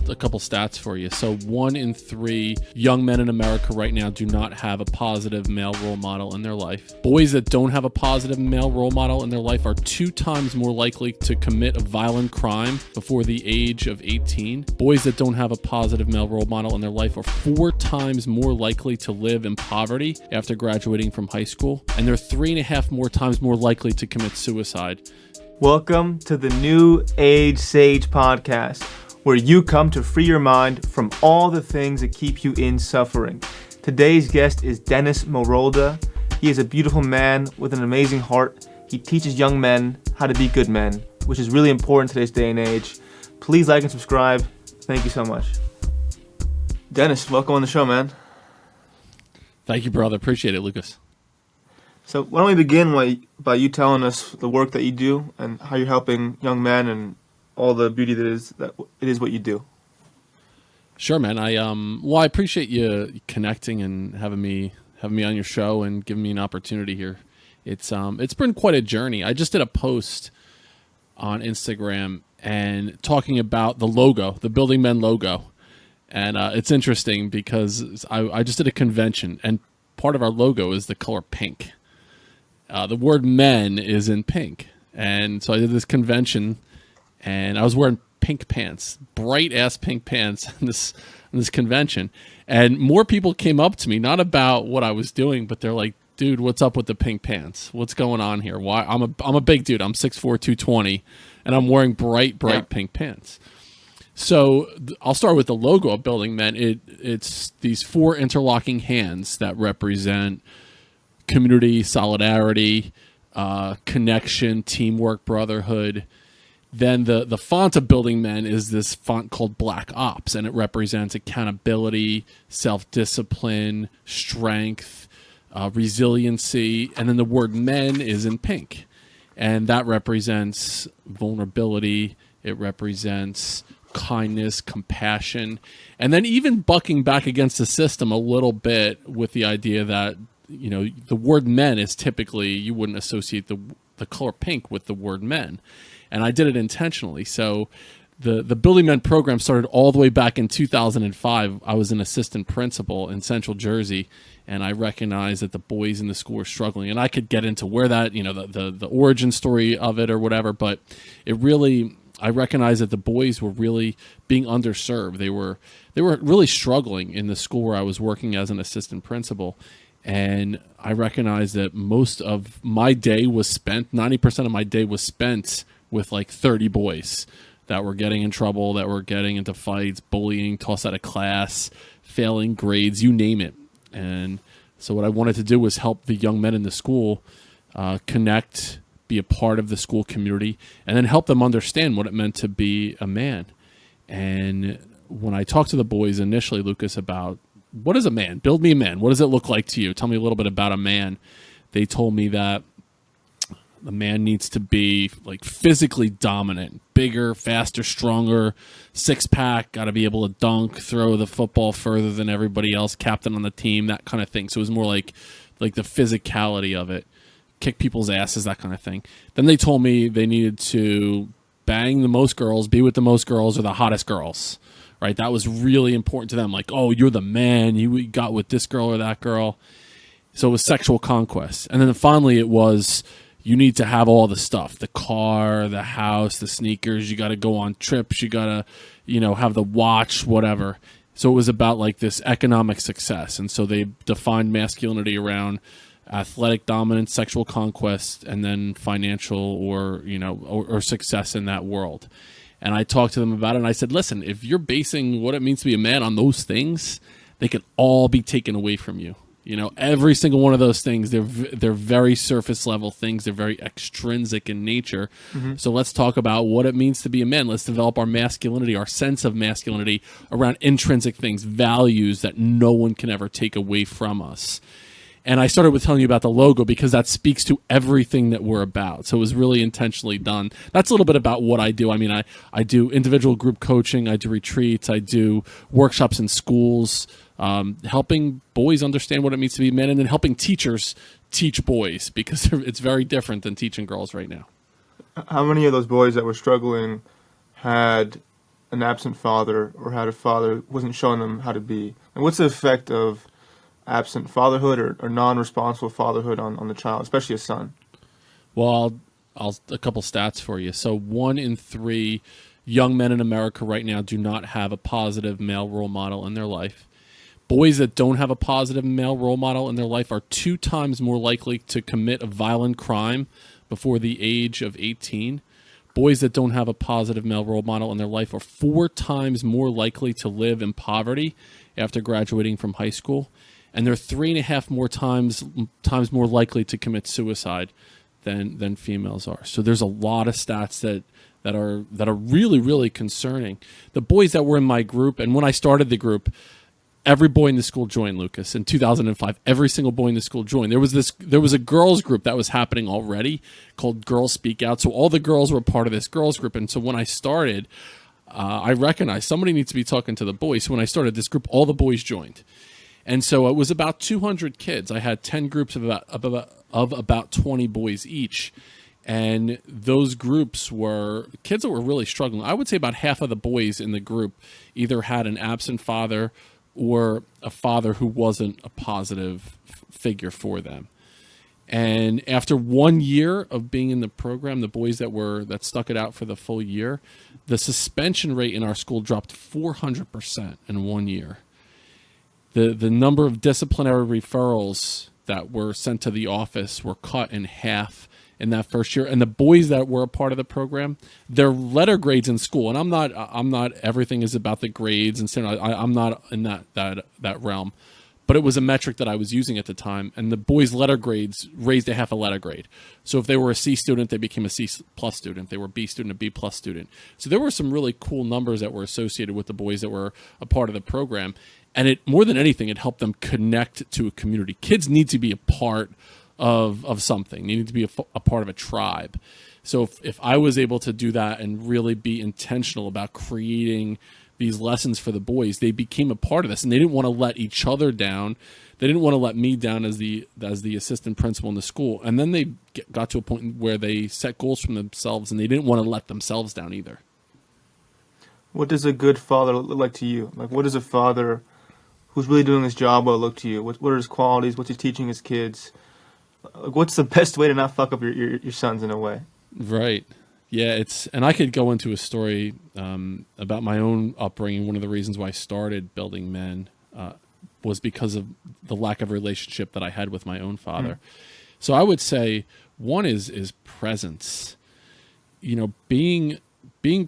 a couple stats for you. So 1 in 3 young men in America right now do not have a positive male role model in their life. Boys that don't have a positive male role model in their life are 2 times more likely to commit a violent crime before the age of 18. Boys that don't have a positive male role model in their life are 4 times more likely to live in poverty after graduating from high school. And they're 3.5 more times more likely to commit suicide. Welcome to the New Age Sage podcast, where you come to free your mind from all the things that keep you in suffering. Today's guest is Dennis Morolda. He is a beautiful man with an amazing heart. He teaches young men how to be good men, which is really important in today's day and age. Please like and subscribe. Thank you so much. Dennis, welcome on the show, man. Thank you, brother. Appreciate it, Lucas. So why don't we begin by you telling us the work that you do and how you're helping young men and all the beauty that it is what you do. Sure, man. I appreciate you connecting and having me on your show and giving me an opportunity here. It's been quite a journey. I just did a post on Instagram and talking about the logo, the Building Men logo. And it's interesting because I just did a convention and part of our logo is the color pink. The word men is in pink. And so I did this convention and I was wearing pink pants, bright ass pink pants in this convention. And more people came up to me, not about what I was doing, but they're like, dude, what's up with the pink pants? What's going on here? Why? I'm a big dude. I'm 6'4", 220, and I'm wearing bright pink pants. So I'll start with the logo of Building Men. It's these 4 interlocking hands that represent community, solidarity, connection, teamwork, brotherhood. Then the font of Building Men is this font called Black Ops, and it represents accountability, self-discipline, strength, resiliency. And then the word men is in pink, and that represents vulnerability. It represents kindness, compassion, and then even bucking back against the system a little bit with the idea that, you know, the word men is typically, you wouldn't associate the color pink with the word men. And I did it intentionally. So the Building Men program started all the way back in 2005. I was an assistant principal in Central Jersey, and I recognized that the boys in the school were struggling. And I could get into where that, you know, the origin story of it or whatever, but it really, I recognized that the boys were really being underserved. They were really struggling in the school where I was working as an assistant principal. And I recognized that most of my day was spent, 90% of my day was spent with like 30 boys that were getting in trouble, that were getting into fights, bullying, tossed out of class, failing grades, you name it. And so what I wanted to do was help the young men in the school connect, be a part of the school community, and then help them understand what it meant to be a man. And when I talked to the boys initially, Lucas, about what is a man? Build me a man. What does it look like to you? Tell me a little bit about a man. They told me that the man needs to be like physically dominant, bigger, faster, stronger, 6-pack, got to be able to dunk, throw the football further than everybody else, captain on the team, that kind of thing. So it was more like the physicality of it, kick people's asses, that kind of thing. Then they told me they needed to bang the most girls, be with the most girls, or the hottest girls. Right, that was really important to them. Like, oh, you're the man. You got with this girl or that girl. So it was sexual conquest. And then finally it was, you need to have all the stuff, the car, the house, the sneakers. You got to go on trips. You got to, you know, have the watch, whatever. So it was about like this economic success. And so they defined masculinity around athletic dominance, sexual conquest, and then financial or, you know, or success in that world. And I talked to them about it, and I said, listen, if you're basing what it means to be a man on those things, they could all be taken away from you. You know, every single one of those things, they're very surface level things. They're very extrinsic in nature. Mm-hmm. So let's talk about what it means to be a man. Let's develop our masculinity, our sense of masculinity around intrinsic things, values that no one can ever take away from us. And I started with telling you about the logo because that speaks to everything that we're about. So it was really intentionally done. That's a little bit about what I do. I mean, I do individual group coaching. I do retreats. I do workshops in schools, helping boys understand what it means to be men, and then helping teachers teach boys, because it's very different than teaching girls right now. How many of those boys that were struggling had an absent father or had a father who wasn't showing them how to be? And what's the effect of absent fatherhood or non-responsible fatherhood on the child, especially a son? Well, I'll a couple stats for you. So 1 in 3 young men in America right now do not have a positive male role model in their life. Boys that don't have a positive male role model in their life are 2 times more likely to commit a violent crime before the age of 18. Boys that don't have a positive male role model in their life are 4 times more likely to live in poverty after graduating from high school. And they're 3.5 more times more likely to commit suicide than females are. So there's a lot of stats that are really, really concerning. The boys that were in my group, and when I started the group, every boy in the school joined, Lucas. In 2005, every single boy in the school joined. There was a girls group that was happening already called Girls Speak Out. So all the girls were part of this girls group. And so when I started, I recognized somebody needs to be talking to the boys. So when I started this group, all the boys joined. And so it was about 200 kids. I had 10 groups of about 20 boys each. And those groups were kids that were really struggling. I would say about half of the boys in the group either had an absent father or a father who wasn't a positive figure for them. And after 1 year of being in the program, the boys that stuck it out for the full year, the suspension rate in our school dropped 400% in 1 year. The number of disciplinary referrals that were sent to the office were cut in half in that first year. And the boys that were a part of the program, their letter grades in school, and I'm not everything is about the grades, and so I'm not in that realm, but it was a metric that I was using at the time. And the boys' letter grades raised a half a letter grade. So if they were a C student, they became a C plus student. If they were a B student, a B plus student. So there were some really cool numbers that were associated with the boys that were a part of the program. And it, more than anything, it helped them connect to a community. Kids need to be a part of something. They need to be a part of a tribe. So if I was able to do that and really be intentional about creating these lessons for the boys, they became a part of this, and they didn't want to let each other down. They didn't want to let me down as the assistant principal in the school. And then they got to a point where they set goals for themselves, and they didn't want to let themselves down either. What does a good father look like to you? Like, what does a father who's really doing his job well look to you? What are his qualities? What's he teaching his kids? Like, what's the best way to not fuck up your sons in a way? Right. Yeah, and I could go into a story about my own upbringing. One of the reasons why I started Building Men was because of the lack of relationship that I had with my own father. So I would say one is presence. You know, being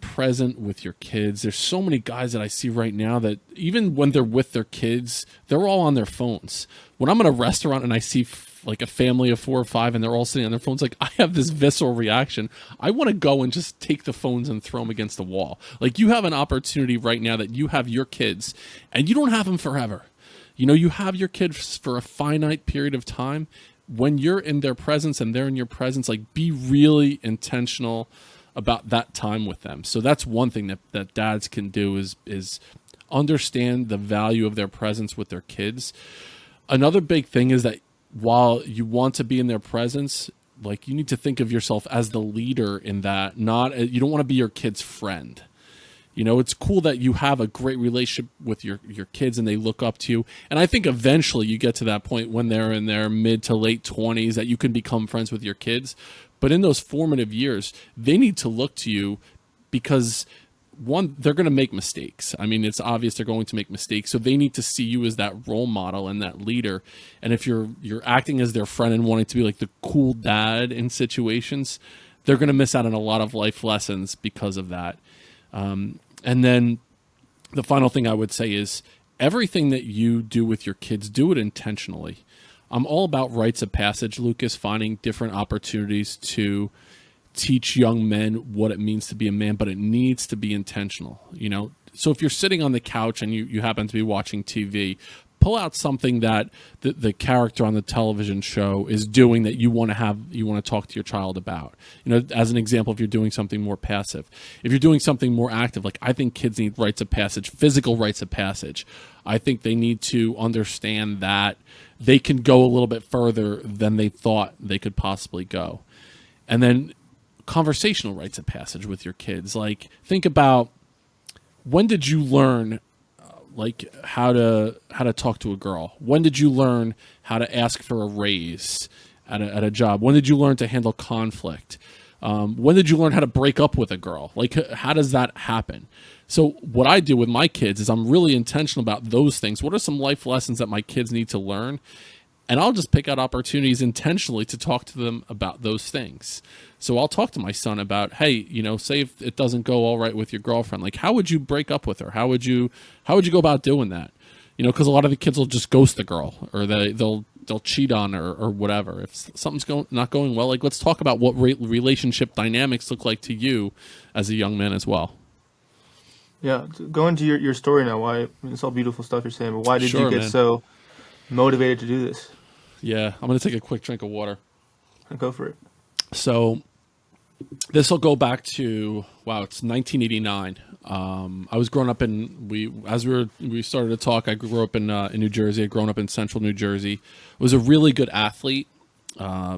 present with your kids. There's so many guys that I see right now that even when they're with their kids, they're all on their phones. When I'm in a restaurant and I see like a family of 4 or 5 and they're all sitting on their phones, like I have this visceral reaction. I want to go and just take the phones and throw them against the wall. Like, you have an opportunity right now that you have your kids, and you don't have them forever. You know, you have your kids for a finite period of time. When you're in their presence and they're in your presence, like, be really intentional about that time with them. So that's one thing that dads can do is understand the value of their presence with their kids. Another big thing is that while you want to be in their presence, like, you need to think of yourself as the leader in that. You don't want to be your kid's friend. You know, it's cool that you have a great relationship with your kids and they look up to you. And I think eventually you get to that point when they're in their mid to late 20s that you can become friends with your kids. But in those formative years, they need to look to you because, one, they're going to make mistakes. I mean, it's obvious they're going to make mistakes. So they need to see you as that role model and that leader. And if you're acting as their friend and wanting to be like the cool dad in situations, they're going to miss out on a lot of life lessons because of that. And then the final thing I would say is everything that you do with your kids, do it intentionally. I'm all about rites of passage, Lucas, finding different opportunities to teach young men what it means to be a man, but it needs to be intentional. You know, so if you're sitting on the couch and you happen to be watching TV, pull out something that the character on the television show is doing that you want to talk to your child about. You know, as an example, if you're doing something more passive, if you're doing something more active, like, I think kids need rites of passage, physical rites of passage. I think they need to understand that they can go a little bit further than they thought they could possibly go. And then conversational rites of passage with your kids. Like, think about when did you learn like how to talk to a girl? When did you learn how to ask for a raise at a job? When did you learn to handle conflict? When did you learn how to break up with a girl? Like, how does that happen? So what I do with my kids is I'm really intentional about those things. What are some life lessons that my kids need to learn? And I'll just pick out opportunities intentionally to talk to them about those things. So I'll talk to my son about, hey, say if it doesn't go all right with your girlfriend, like how would you break up with her? How would you go about doing that? Because a lot of the kids will just ghost the girl, or they'll cheat on her or whatever. If something's not going well, like let's talk about what relationship dynamics look like to you as a young man as well. Yeah, go into your story now. Why? It's all beautiful stuff you're saying, but why did you get man. so motivated to do this? Yeah, I'm going to take a quick drink of water. Go for it. So this will go back to, it's 1989. I was growing up we started to talk, I grew up in New Jersey. I'd grown up in central New Jersey. I was a really good athlete,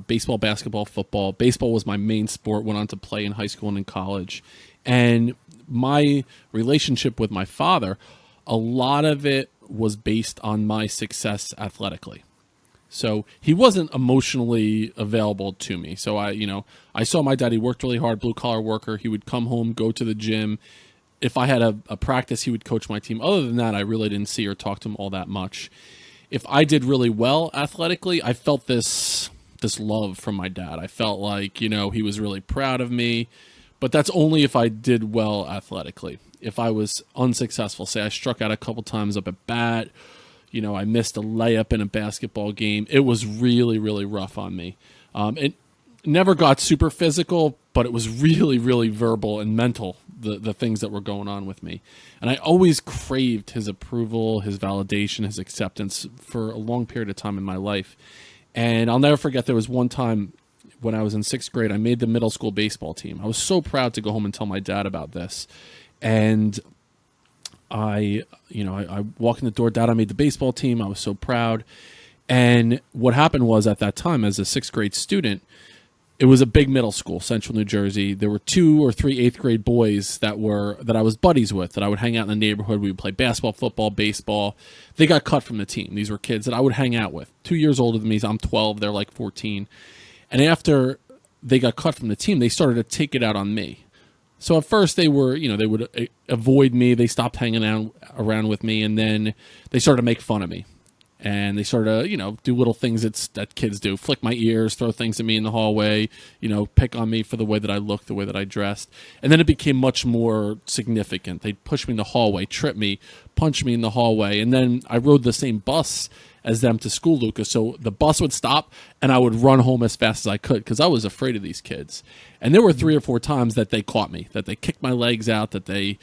baseball, basketball, football. Baseball was my main sport, went on to play in high school and in college. And my relationship with my father, a lot of it was based on my success athletically. So he wasn't emotionally available to me. So I saw my dad. He worked really hard, blue collar worker. He would come home, go to the gym. If I had a practice, he would coach my team. Other than that, I really didn't see or talk to him all that much. If I did really well athletically, I felt this love from my dad. I felt like, he was really proud of me, but that's only if I did well athletically. If I was unsuccessful, say I struck out a couple times up at bat, I missed a layup in a basketball game, it was really, really rough on me. It never got super physical, but it was really, really verbal and mental, the things that were going on with me. And I always craved his approval, his validation, his acceptance for a long period of time in my life. And I'll never forget, there was one time when I was in 6th grade, I made the middle school baseball team. I was so proud to go home and tell my dad about this. And I walked in the door, Dad, I made the baseball team. I was so proud. And what happened was, at that time, as a 6th grade student, it was a big middle school, central New Jersey. There were 2 or 3 8th grade boys that I was buddies with, that I would hang out in the neighborhood. We would play basketball, football, baseball. They got cut from the team. These were kids that I would hang out with. 2 years older than me. I'm 12. They're like 14. And after they got cut from the team, they started to take it out on me. So at first they would avoid me. They stopped hanging around with me, and then they started to make fun of me. And they started to, do little things that kids do. Flick my ears, throw things at me in the hallway, pick on me for the way that I looked, the way that I dressed. And then it became much more significant. They'd push me in the hallway, trip me, punch me in the hallway. And then I rode the same bus as them to school, Lucas. So the bus would stop and I would run home as fast as I could because I was afraid of these kids. And there were 3 or 4 times that they caught me, that they kicked my legs out, that they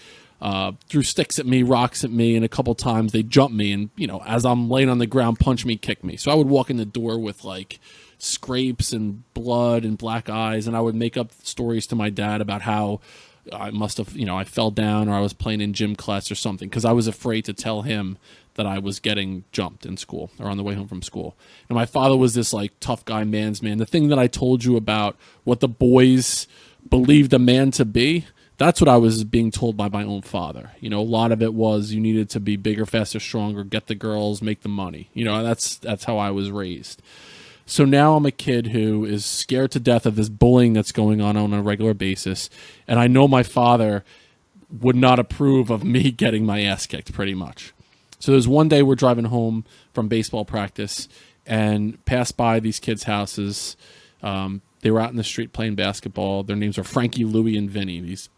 threw sticks at me, rocks at me, and a couple times they jumped me and, as I'm laying on the ground, punch me, kick me. So I would walk in the door with like scrapes and blood and black eyes, and I would make up stories to my dad about how I must have, I fell down or I was playing in gym class or something, because I was afraid to tell him that I was getting jumped in school or on the way home from school. And my father was this like tough guy, man's man. The thing that I told you about what the boys believed a man to be, that's what I was being told by my own father. A lot of it was you needed to be bigger, faster, stronger, get the girls, make the money. That's how I was raised. So now I'm a kid who is scared to death of this bullying that's going on a regular basis. And I know my father would not approve of me getting my ass kicked, pretty much. So there's one day we're driving home from baseball practice and passed by these kids' houses. They were out in the street playing basketball. Their names are Frankie, Louie, and Vinny. These,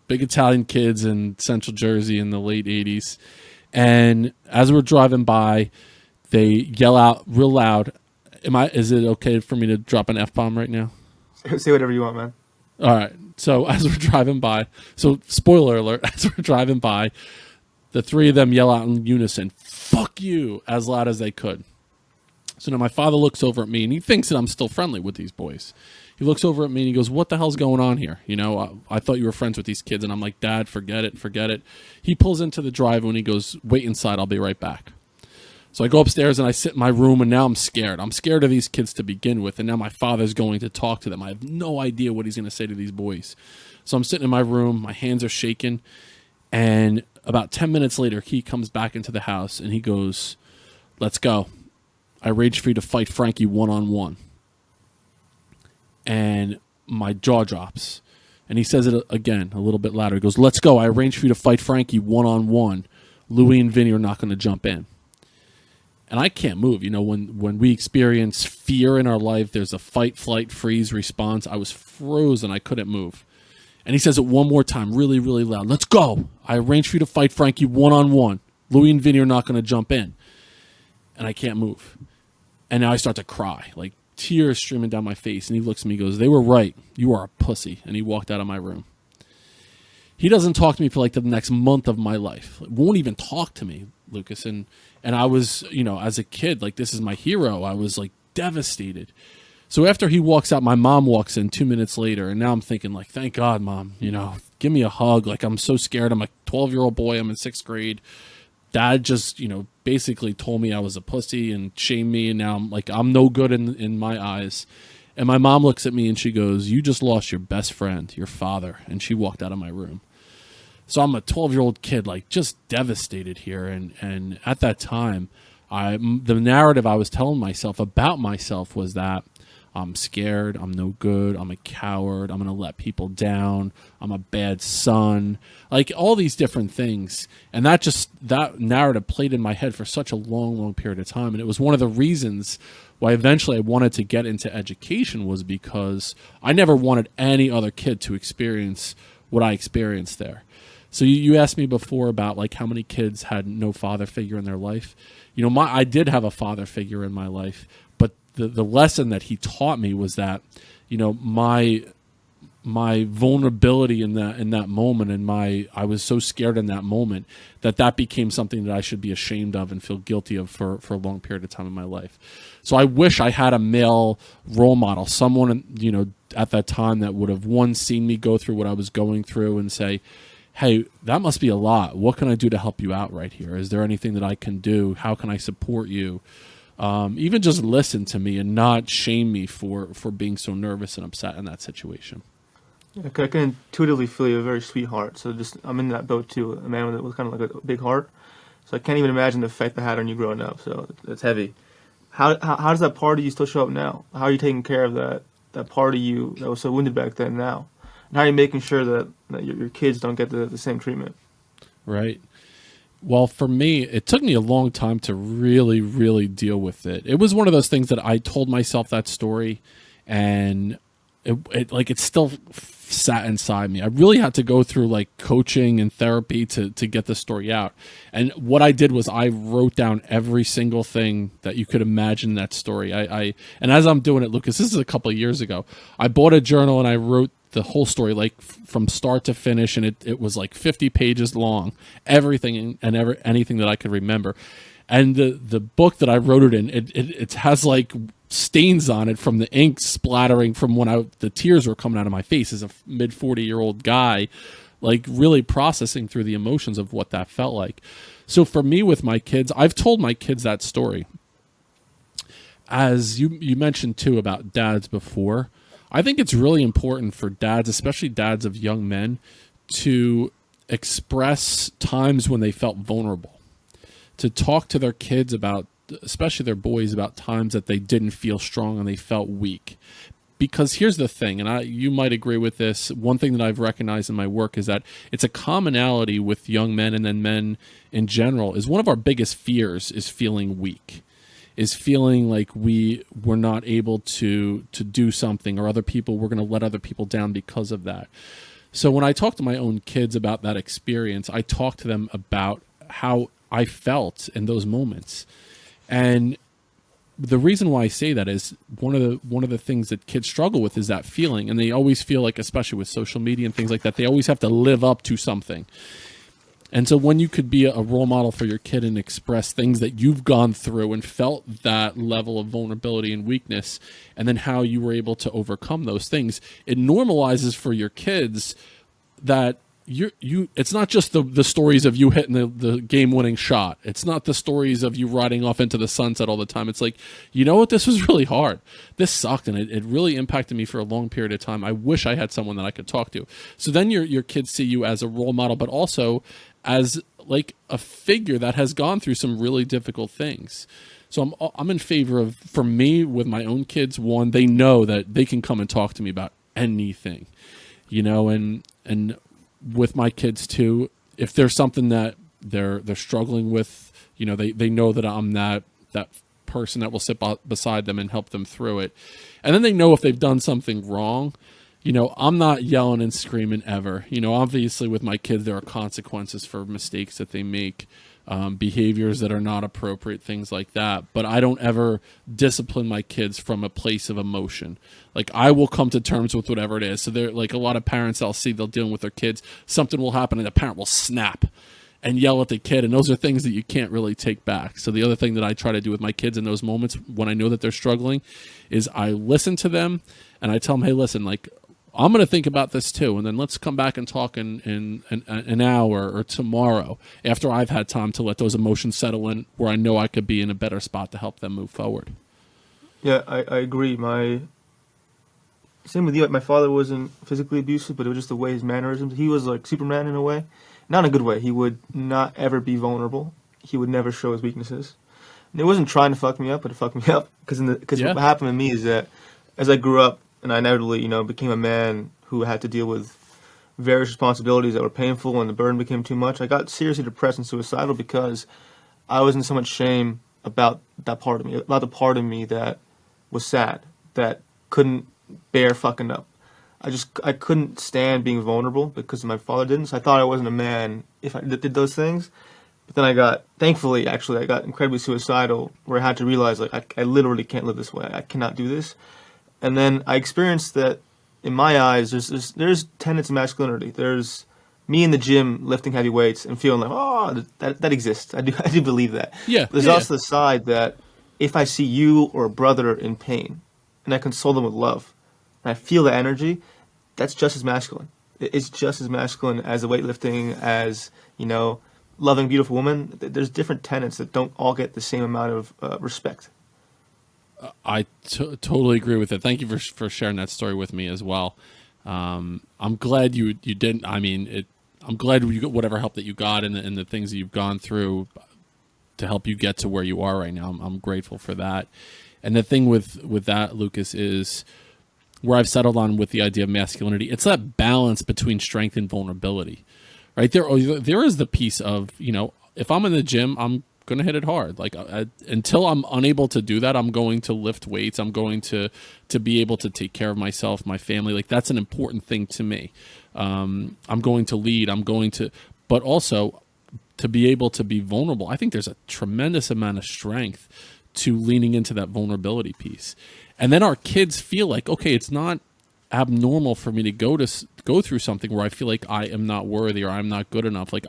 big Italian kids in Central Jersey in the late 80s. And as we're driving by, they yell out real loud. Is it okay for me to drop an F-bomb right now? Say whatever you want, man. All right. So as we're driving by, spoiler alert, as we're driving by, the 3 of them yell out in unison, "Fuck you," as loud as they could. So now my father looks over at me, and he thinks that I'm still friendly with these boys. He looks over at me, and he goes, "What the hell's going on here? I thought you were friends with these kids." And I'm like, "Dad, forget it. He pulls into the driveway, and he goes, "Wait inside, I'll be right back." So I go upstairs, and I sit in my room, and now I'm scared. I'm scared of these kids to begin with, and now my father's going to talk to them. I have no idea what he's going to say to these boys. So I'm sitting in my room, my hands are shaking, And about 10 minutes later, he comes back into the house and he goes, "Let's go. I arranged for you to fight Frankie one-on-one." And my jaw drops. And he says it again, a little bit louder. He goes, "Let's go. I arranged for you to fight Frankie one-on-one. Louie and Vinny are not going to jump in." And I can't move. You know, when we experience fear in our life, there's a fight, flight, freeze response. I was frozen. I couldn't move. And he says it one more time, really, really loud. "Let's go. I arranged for you to fight Frankie one-on-one. Louie and Vinny are not going to jump in." And I can't move. And now I start to cry, like tears streaming down my face. And he looks at me and goes, "They were right. You are a pussy." And he walked out of my room. He doesn't talk to me for like the next month of my life. Won't even talk to me, Lucas. And I was, you know, as a kid, like, this is my hero. I was like devastated. So after he walks out, my mom walks in 2 minutes later. And now I'm thinking, like, thank God, Mom, you know, give me a hug. Like, I'm so scared. I'm a 12-year-old boy. I'm in 6th grade. Dad just, you know, basically told me I was a pussy and shamed me. And now I'm like, I'm no good in my eyes. And my mom looks at me and she goes, "You just lost your best friend, your father." And she walked out of my room. So I'm a 12-year-old kid, like, just devastated here. And at that time, the narrative I was telling myself about myself was that I'm scared, I'm no good, I'm a coward, I'm going to let people down, I'm a bad son, like all these different things. And that narrative played in my head for such a long, long period of time. And it was one of the reasons why eventually I wanted to get into education, was because I never wanted any other kid to experience what I experienced there. So you asked me before about like how many kids had no father figure in their life. You know, I did have a father figure in my life, but the lesson that he taught me was that, you know, my vulnerability in that moment, and I was so scared in that moment that became something that I should be ashamed of and feel guilty of for a long period of time in my life. So I wish I had a male role model, someone, you know, at that time that would have, one, seen me go through what I was going through and say, "Hey, that must be a lot. What can I do to help you out right here? Is there anything that I can do? How can I support you?" Even just listen to me and not shame me for being so nervous and upset in that situation. I can intuitively feel you have a very sweet heart. So I'm in that boat too. A man with kind of like a big heart. So I can't even imagine the effect that had on you growing up. So it's heavy. How does that part of you still show up now? How are you taking care of that part of you that was so wounded back then now? And how are you making sure that your kids don't get the same treatment? Right. Well, for me, it took me a long time to really, really deal with it. It was one of those things that I told myself that story, and it still sat inside me. I really had to go through like coaching and therapy to get the story out. And what I did was I wrote down every single thing that you could imagine in that story. And as I'm doing it, Lucas, this is a couple of years ago, I bought a journal and I wrote the whole story, like from start to finish, and it was like 50 pages long, everything and anything that I could remember. And the book that I wrote it in, it has like stains on it from the ink splattering from when the tears were coming out of my face as a mid 40-year-old guy, like really processing through the emotions of what that felt like. So for me with my kids, I've told my kids that story. As you mentioned too about dads before, I think it's really important for dads, especially dads of young men, to express times when they felt vulnerable, to talk to their kids about, especially their boys, about times that they didn't feel strong and they felt weak. Because here's the thing, and you might agree with this, one thing that I've recognized in my work is that it's a commonality with young men and then men in general, is one of our biggest fears is feeling weak, is feeling like we're not able to do something, or we're going to let other people down because of that. So when I talk to my own kids about that experience, I talk to them about how I felt in those moments. And the reason why I say that is one of the things that kids struggle with is that feeling. And they always feel like, especially with social media and things like that, they always have to live up to something. And so when you could be a role model for your kid and express things that you've gone through and felt that level of vulnerability and weakness, and then how you were able to overcome those things, it normalizes for your kids that it's not just the stories of you hitting the game-winning shot. It's not the stories of you riding off into the sunset all the time. It's like, you know what, this was really hard, this sucked, and it really impacted me for a long period of time. I wish I had someone that I could talk to. So then your kids see you as a role model, but also as like a figure that has gone through some really difficult things. So I'm in favor of, for me with my own kids, one, they know that they can come and talk to me about anything, and with my kids too, if there's something that they're struggling with, they know that I'm that person that will sit beside them and help them through it. And then they know if they've done something wrong, I'm not yelling and screaming ever. Obviously with my kids, there are consequences for mistakes that they make, behaviors that are not appropriate, things like that. But I don't ever discipline my kids from a place of emotion. Like, I will come to terms with whatever it is. So they're like, a lot of parents I'll see, they'll deal with their kids. Something will happen and the parent will snap and yell at the kid. And those are things that you can't really take back. So the other thing that I try to do with my kids in those moments when I know that they're struggling is I listen to them and I tell them, hey, listen, like, I'm going to think about this too, and then let's come back and talk in an hour or tomorrow after I've had time to let those emotions settle in, where I know I could be in a better spot to help them move forward. Yeah, I agree. Same with you. My father wasn't physically abusive, but it was just the way his mannerisms. He was like Superman in a way, not in a good way. He would not ever be vulnerable. He would never show his weaknesses. And it wasn't trying to fuck me up, but it fucked me up because what happened to me is that as I grew up, and I inevitably, became a man who had to deal with various responsibilities that were painful, and the burden became too much. I got seriously depressed and suicidal because I was in so much shame about that part of me, about the part of me that was sad, that couldn't bear fucking up. I couldn't stand being vulnerable because my father didn't, so I thought I wasn't a man if I did those things. But then thankfully, I got incredibly suicidal, where I had to realize, like, I literally can't live this way. I cannot do this. And then I experienced that, in my eyes, there's tenets of masculinity. There's me in the gym lifting heavy weights and feeling like, oh, that exists. I do believe that. Yeah. There's also the side that if I see you or a brother in pain, and I console them with love, and I feel the energy, that's just as masculine. It's just as masculine as the weightlifting, as, loving a beautiful woman. There's different tenets that don't all get the same amount of respect. I totally agree with it. Thank you for sharing that story with me as well. I'm glad you didn't. I mean, I'm glad you got whatever help that you got and the things that you've gone through to help you get to where you are right now. I'm grateful for that. And the thing with that, Lucas, is where I've settled on with the idea of masculinity. It's that balance between strength and vulnerability, right? There is the piece of, if I'm in the gym, I'm going to hit it hard. Like, until I'm unable to do that, I'm going to lift weights. I'm going to be able to take care of myself, my family. Like, that's an important thing to me. I'm going to lead. But also to be able to be vulnerable. I think there's a tremendous amount of strength to leaning into that vulnerability piece. And then our kids feel like, okay, it's not abnormal for me to go through something where I feel like I am not worthy or I'm not good enough. Like,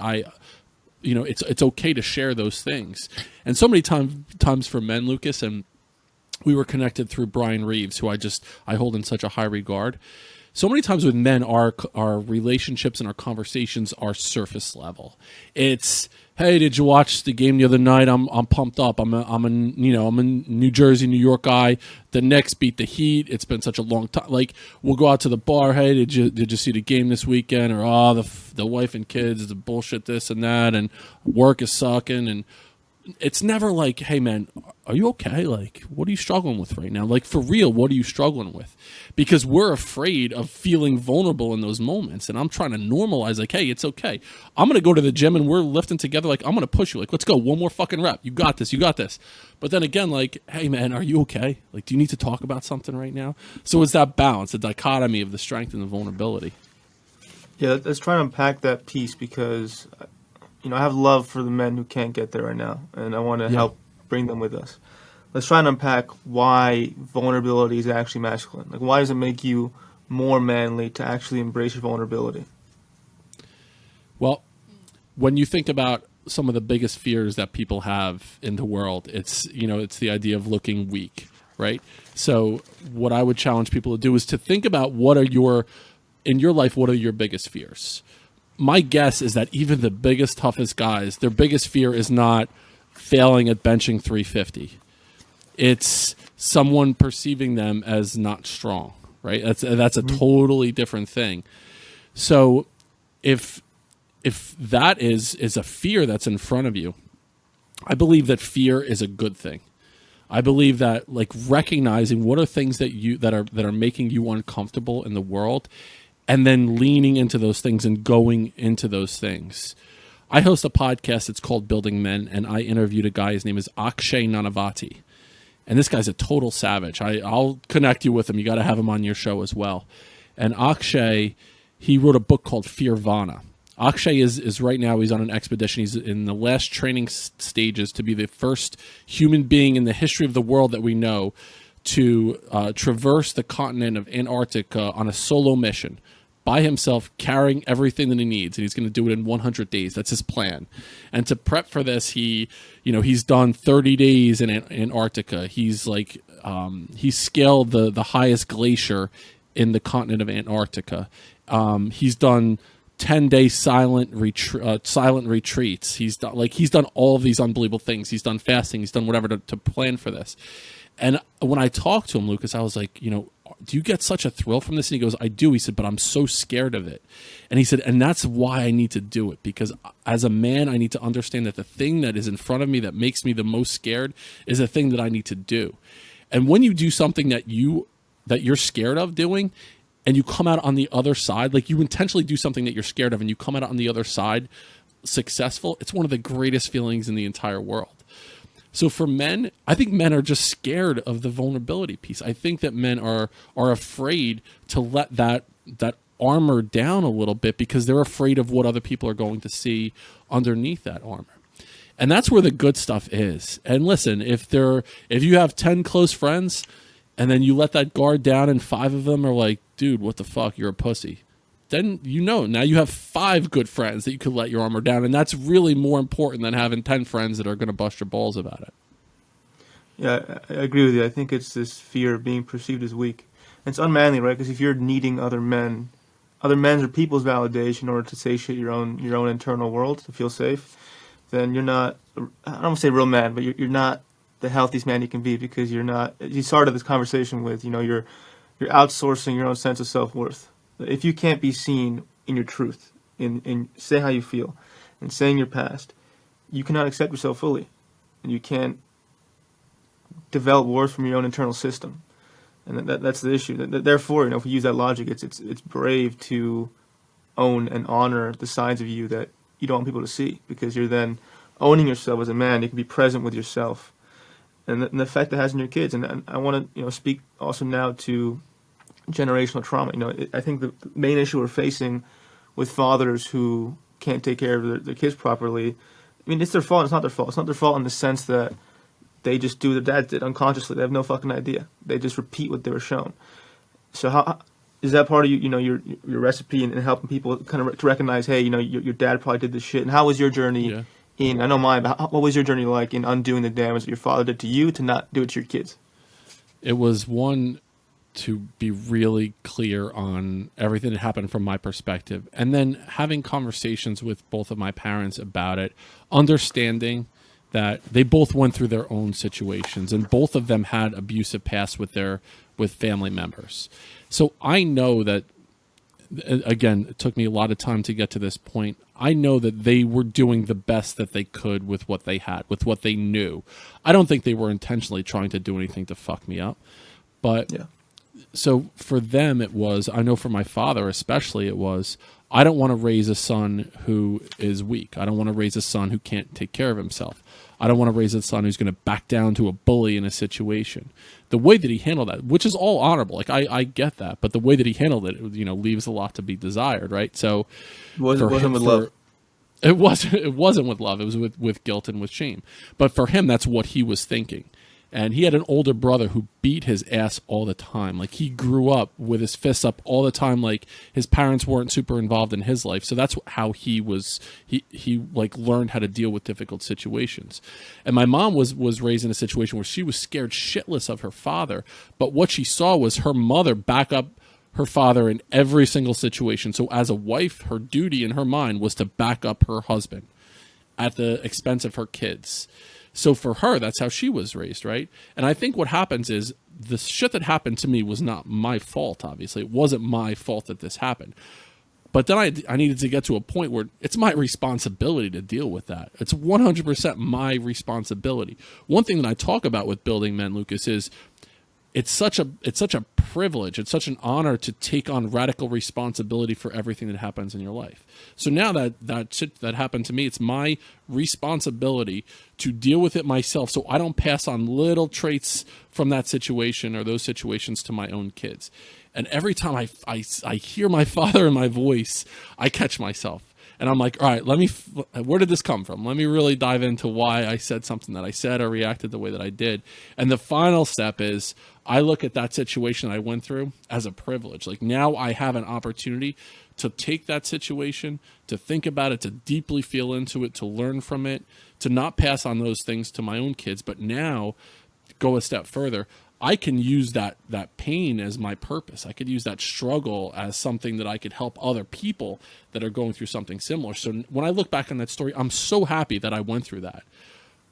it's okay to share those things. And so many times for men, Lucas, and we were connected through Brian Reeves, who I hold in such a high regard. So many times with men, our relationships and our conversations are surface level. It's, hey, did you watch the game the other night? I'm pumped up. I'm a New Jersey, New York guy. The Knicks beat the Heat. It's been such a long time. Like, we'll go out to the bar. Hey, did you see the game this weekend? Or the wife and kids, the bullshit, this and that, and work is sucking. And it's never like, hey man, are you okay? Like, what are you struggling with right now? Like, for real, what are you struggling with? Because we're afraid of feeling vulnerable in those moments. And I'm trying to normalize, like, hey, it's okay. I'm going to go to the gym and we're lifting together. Like, I'm going to push you. Like, let's go. One more fucking rep. You got this. You got this. But then again, like, hey man, are you okay? Like, do you need to talk about something right now? So it's that balance, the dichotomy of the strength and the vulnerability. Yeah, let's try to unpack that piece, because I have love for the men who can't get there right now, and I want to help bring them with us. Let's try and unpack why vulnerability is actually masculine. Like, why does it make you more manly to actually embrace your vulnerability? Well, when you think about some of the biggest fears that people have in the world, it's the idea of looking weak, right? So what I would challenge people to do is to think about what are your biggest fears? my guess is that even the biggest, toughest guys, their biggest fear is not failing at benching 350. It's someone perceiving them as not strong, right? That's a totally different thing. So if that is a fear that's in front of you, I believe that fear is a good thing. I believe that, like, recognizing what are things that are making you uncomfortable in the world, and then leaning into those things and going into those things. I host a podcast. It's called Building Men, and I interviewed a guy. His name is Akshay Nanavati, and this guy's a total savage. I'll connect you with him. You got to have him on your show as well. And Akshay, he wrote a book called Fearvana. Akshay is right now, he's on an expedition. He's in the last training stages to be the first human being in the history of the world that we know to traverse the continent of Antarctica on a solo mission by himself, carrying everything that he needs. And he's going to do it in 100 days. That's his plan. And to prep for this, he's done 30 days in Antarctica. He's scaled the highest glacier in the continent of Antarctica. He's done 10-day silent retreats. He's done all of these unbelievable things. He's done fasting. He's done whatever to plan for this. And when I talked to him, Lucas, I was like, do you get such a thrill from this? And he goes, I do. He said, but I'm so scared of it. And he said, and that's why I need to do it, because as a man, I need to understand that the thing that is in front of me that makes me the most scared is the thing that I need to do. And when you do something that you're scared of doing, and you come out on the other side, like you intentionally do something that you're scared of and you come out on the other side successful, it's one of the greatest feelings in the entire world. So for men, I think men are just scared of the vulnerability piece. I think that men are afraid to let that armor down a little bit because they're afraid of what other people are going to see underneath that armor. And that's where the good stuff is. And listen, if you have 10 close friends and then you let that guard down and 5 of them are like, dude, what the fuck, you're a pussy, then now you have 5 good friends that you could let your armor down. And that's really more important than having 10 friends that are going to bust your balls about it. Yeah, I agree with you. I think it's this fear of being perceived as weak. And it's unmanly, right? Because if you're needing other men's or people's validation in order to satiate your own internal world, to feel safe, then you're not, I don't want to say real man, but you're not the healthiest man you can be, because you're not, you started this conversation with, you're outsourcing your own sense of self-worth. If you can't be seen in your truth, in say how you feel, and saying your past, you cannot accept yourself fully, and you can't develop worth from your own internal system, and that's the issue. Therefore, if we use that logic, it's brave to own and honor the sides of you that you don't want people to see, because you're then owning yourself as a man. You can be present with yourself, and the effect that has on your kids. And I want to speak also now to generational trauma. I think the main issue we're facing with fathers who can't take care of their kids properly, I mean, it's their fault. It's not their fault. It's not their fault in the sense that they just do what their dad did unconsciously. They have no fucking idea. They just repeat what they were shown. So how is that part of your recipe in helping people kind of to recognize, hey, your dad probably did this shit? And how was your journey? Yeah. I know mine, but what was your journey like in undoing the damage that your father did to you to not do it to your kids? It was one, to be really clear on everything that happened from my perspective, and then having conversations with both of my parents about it, understanding that they both went through their own situations and both of them had abusive past with family members. So I know that, again, it took me a lot of time to get to this point. I know that they were doing the best that they could with what they had, with what they knew. I don't think they were intentionally trying to do anything to fuck me up. But yeah. So for them, it was, I know for my father especially, it was, I don't want to raise a son who is weak. I don't want to raise a son who can't take care of himself. I don't want to raise a son who's going to back down to a bully in a situation. The way that he handled that, which is all honorable, like I get that, but the way that he handled it, leaves a lot to be desired, right? So it wasn't with love. It wasn't with love. It was with guilt and with shame. But for him, that's what he was thinking. And he had an older brother who beat his ass all the time. Like, he grew up with his fists up all the time. Like, his parents weren't super involved in his life. So that's how he was, he learned how to deal with difficult situations. And my mom was raised in a situation where she was scared shitless of her father. But what she saw was her mother back up her father in every single situation. So as a wife, her duty in her mind was to back up her husband at the expense of her kids. So for her, that's how she was raised, right? And I think what happens is the shit that happened to me was not my fault, obviously. It wasn't my fault that this happened. But then I needed to get to a point where it's my responsibility to deal with that. It's 100% my responsibility. One thing that I talk about with Building Men, Lucas, is it's such a privilege. It's such an honor to take on radical responsibility for everything that happens in your life. So now that shit that happened to me, it's my responsibility to deal with it myself, so I don't pass on little traits from that situation or those situations to my own kids. And every time I hear my father in my voice, I catch myself. And I'm like, all right, where did this come from? Let me really dive into why I said something that I said or reacted the way that I did. And the final step is I look at that situation I went through as a privilege. Like, now I have an opportunity to take that situation, to think about it, to deeply feel into it, to learn from it, to not pass on those things to my own kids, but now go a step further. I can use that pain as my purpose. I could use that struggle as something that I could help other people that are going through something similar. So when I look back on that story, I'm so happy that I went through that.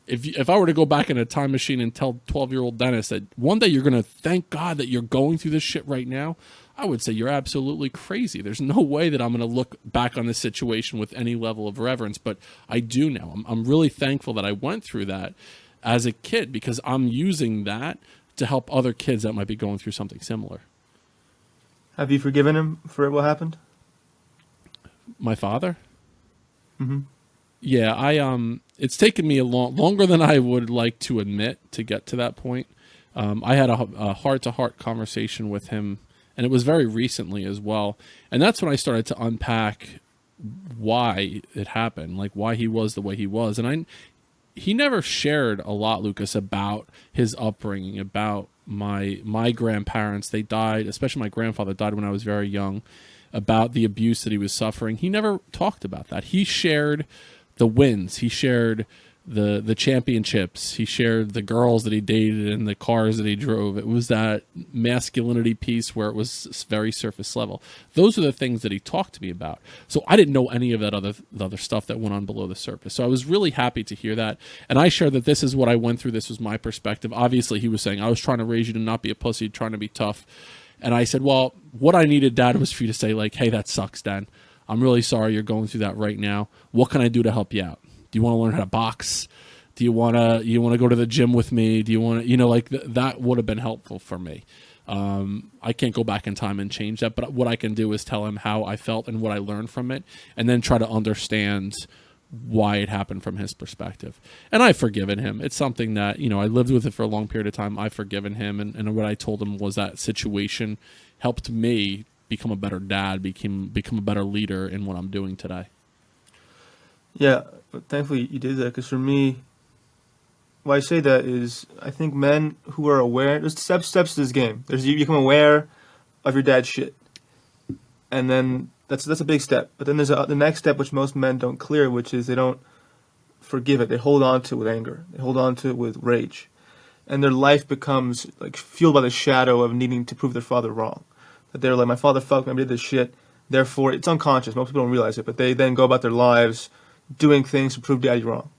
If I were to go back in a time machine and tell 12-year-old Dennis that one day you're going to thank God that you're going through this shit right now, I would say you're absolutely crazy. There's no way that I'm going to look back on this situation with any level of reverence, but I do now. I'm really thankful that I went through that as a kid, because I'm using that to help other kids that might be going through something similar. Have you forgiven him for what happened? My father? Mm-hmm. Yeah, it's taken me longer than I would like to admit to get to that point. I had a heart-to-heart conversation with him, and it was very recently as well. And that's when I started to unpack why it happened, like why he was the way he was. And he never shared a lot, Lucas, about his upbringing, about my grandparents. They died, especially my grandfather died when I was very young, about the abuse that he was suffering. He never talked about that. He shared the wins. He shared the championships. He shared the girls that he dated and the cars that he drove. It was that masculinity piece where it was very surface level. Those are the things that he talked to me about. So I didn't know any of that other stuff that went on below the surface. So I was really happy to hear that. And I shared that this is what I went through. This was my perspective. Obviously, he was saying, I was trying to raise you to not be a pussy, trying to be tough. And I said, well, what I needed, Dad, was for you to say, like, hey, that sucks, Dad. I'm really sorry you're going through that right now. What can I do to help you out? Do you want to learn how to box? Do you want to go to the gym with me? Do you want to, like that would have been helpful for me. I can't go back in time and change that, but what I can do is tell him how I felt and what I learned from it, and then try to understand why it happened from his perspective. And I've forgiven him. It's something that, I lived with it for a long period of time. I've forgiven him. And what I told him was that situation helped me become a better dad, become a better leader in what I'm doing today. Yeah, but thankfully you did that, because for me, why I say that is I think men who are aware, there's steps to this game. There's you become aware of your dad's shit, and then that's a big step. But then there's the next step, which most men don't clear, which is they don't forgive it. They hold on to it with anger. They hold on to it with rage, and their life becomes like fueled by the shadow of needing to prove their father wrong. That they're like, my father fucked me, I did this shit. Therefore, it's unconscious. Most people don't realize it, but they then go about their lives doing things to prove daddy wrong.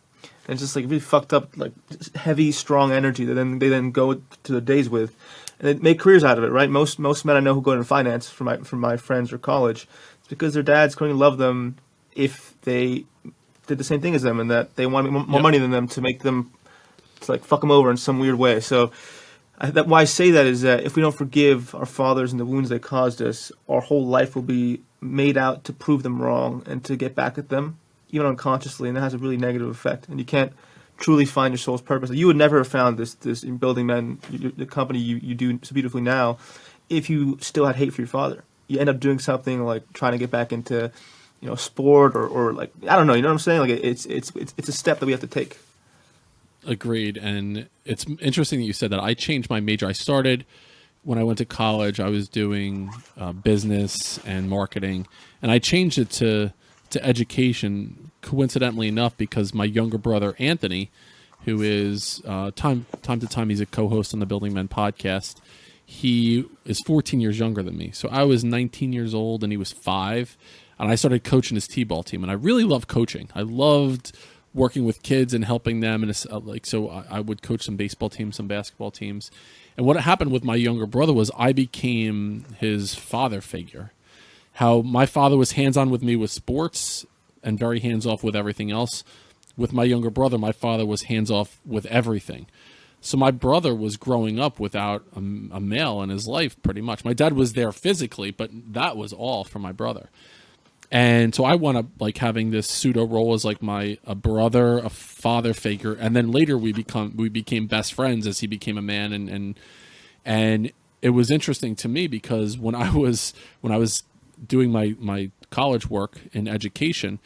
And it's just like really fucked up, like heavy, strong energy that they then go to their days with, and they make careers out of it, right? Most men I know who go into finance from my friends or college, it's because their dads couldn't love them if they did the same thing as them, and that they want more money than them to make them to like fuck them over in some weird way. So why I say that is that if we don't forgive our fathers and the wounds they caused us, our whole life will be made out to prove them wrong and to get back at them, even unconsciously, and that has a really negative effect. And you can't truly find your soul's purpose. You would never have found this in Building Men, the company you do so beautifully now, if you still had hate for your father. You end up doing something like trying to get back into, sport or like, I don't know, you know what I'm saying? Like it's a step that we have to take. Agreed. And it's interesting that you said that. I changed my major. I started when I went to college. I was doing business and marketing, and I changed it to education, coincidentally enough, because my younger brother Anthony, who is time to time he's a co-host on the Building Men podcast, he is 14 years younger than me. So I was 19 years old and he was 5, and I started coaching his t-ball team. And I really loved coaching. I loved working with kids and helping them. And so I would coach some baseball teams, some basketball teams. And what happened with my younger brother was I became his father figure. How my father was hands-on with me with sports and very hands-off with everything else. With my younger brother, my father was hands-off with everything. So my brother was growing up without a male in his life, pretty much. My dad was there physically, but that was all for my brother. And so I wound up like having this pseudo role as like a brother, a father figure, and then later we became best friends as he became a man. And it was interesting to me because when I was doing my college work in education,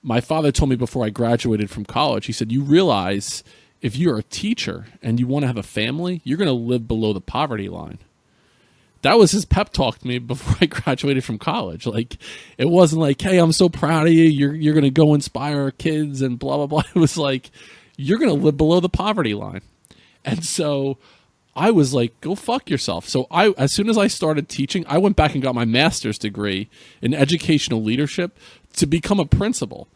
my father told me before I graduated from college, he said, "You realize if you're a teacher and you want to have a family, you're going to live below the poverty line." That was his pep talk to me before I graduated from college. Like, it wasn't like, "Hey, I'm so proud of you. You're going to go inspire kids and blah, blah, blah." It was like, "You're going to live below the poverty line." And so I was like, "Go fuck yourself." So as soon as I started teaching, I went back and got my master's degree in educational leadership to become a principal.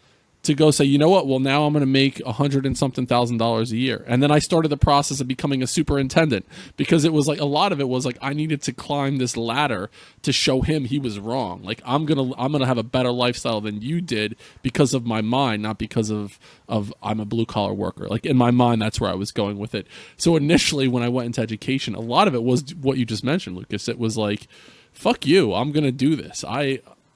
To go say, you know what? Well, now I'm going to make $100 and something thousand a year. And then I started the process of becoming a superintendent because it was like a lot of it was like I needed to climb this ladder to show him he was wrong. Like I'm gonna have a better lifestyle than you did because of my mind, not because of I'm a blue collar worker. Like in my mind, that's where I was going with it. So initially, when I went into education, a lot of it was what you just mentioned, Lucas. It was like, fuck you, I'm gonna do this.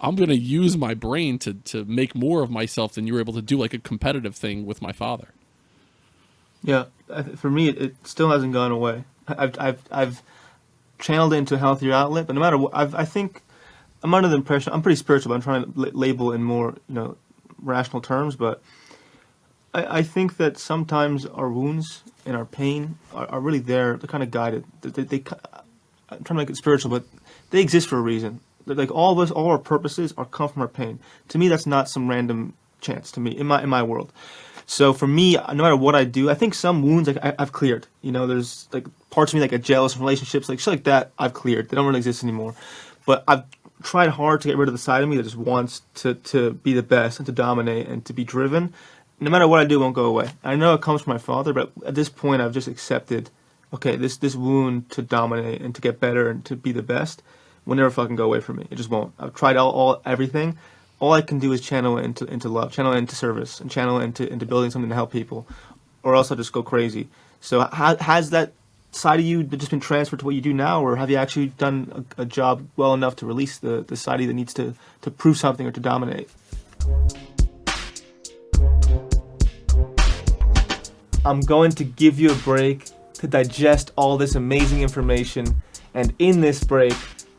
I'm going to use my brain to make more of myself than you were able to do, like a competitive thing with my father. Yeah, for me, it still hasn't gone away. I've channeled it into a healthier outlet, but no matter what, I think I'm under the impression I'm pretty spiritual. But I'm trying to label in more rational terms, but I think that sometimes our wounds and our pain are really there. They're kind of guided. I'm trying to make it spiritual, but they exist for a reason. Like all of us, all our purposes come from our pain. To me, that's not some random chance. To me, in my world. So for me, no matter what I do, I think some wounds I've cleared. There's like parts of me like a jealous relationships, like shit like that. I've cleared. They don't really exist anymore. But I've tried hard to get rid of the side of me that just wants to be the best and to dominate and to be driven. No matter what I do, it won't go away. I know it comes from my father, but at this point, I've just accepted. Okay, this wound to dominate and to get better and to be the best will never fucking go away from me. It just won't. I've tried everything. All I can do is channel it into love, channel it into service, and channel it into building something to help people, or else I'll just go crazy. So has that side of you just been transferred to what you do now, or have you actually done a job well enough to release the side of you that needs to prove something or to dominate? I'm going to give you a break to digest all this amazing information, and in this break,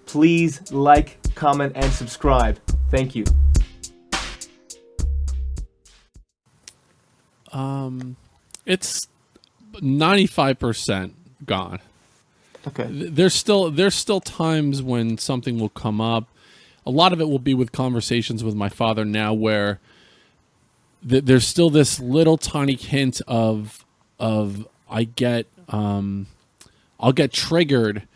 please like, comment, and subscribe. Thank you. It's 95% gone. Okay. There's still times when something will come up. A lot of it will be with conversations with my father now, where there's still this little tiny hint of I'll get triggered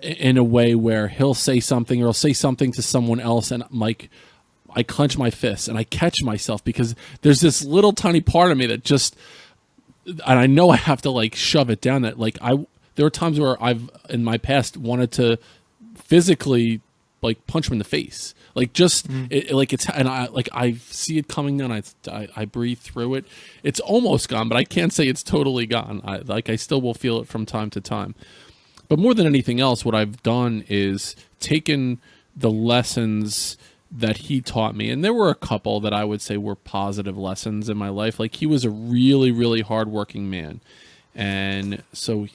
in a way where he'll say something or he'll say something to someone else, and like I clench my fists and I catch myself because there's this little tiny part of me that just, and I know I have to like shove it down. That like there are times where I've in my past wanted to physically like punch him in the face, like just and I see it coming down. I breathe through it. It's almost gone, but I can't say it's totally gone. I still will feel it from time to time. But more than anything else, what I've done is taken the lessons that he taught me, and there were a couple that I would say were positive lessons in my life. Like, he was a really, really hardworking man, and so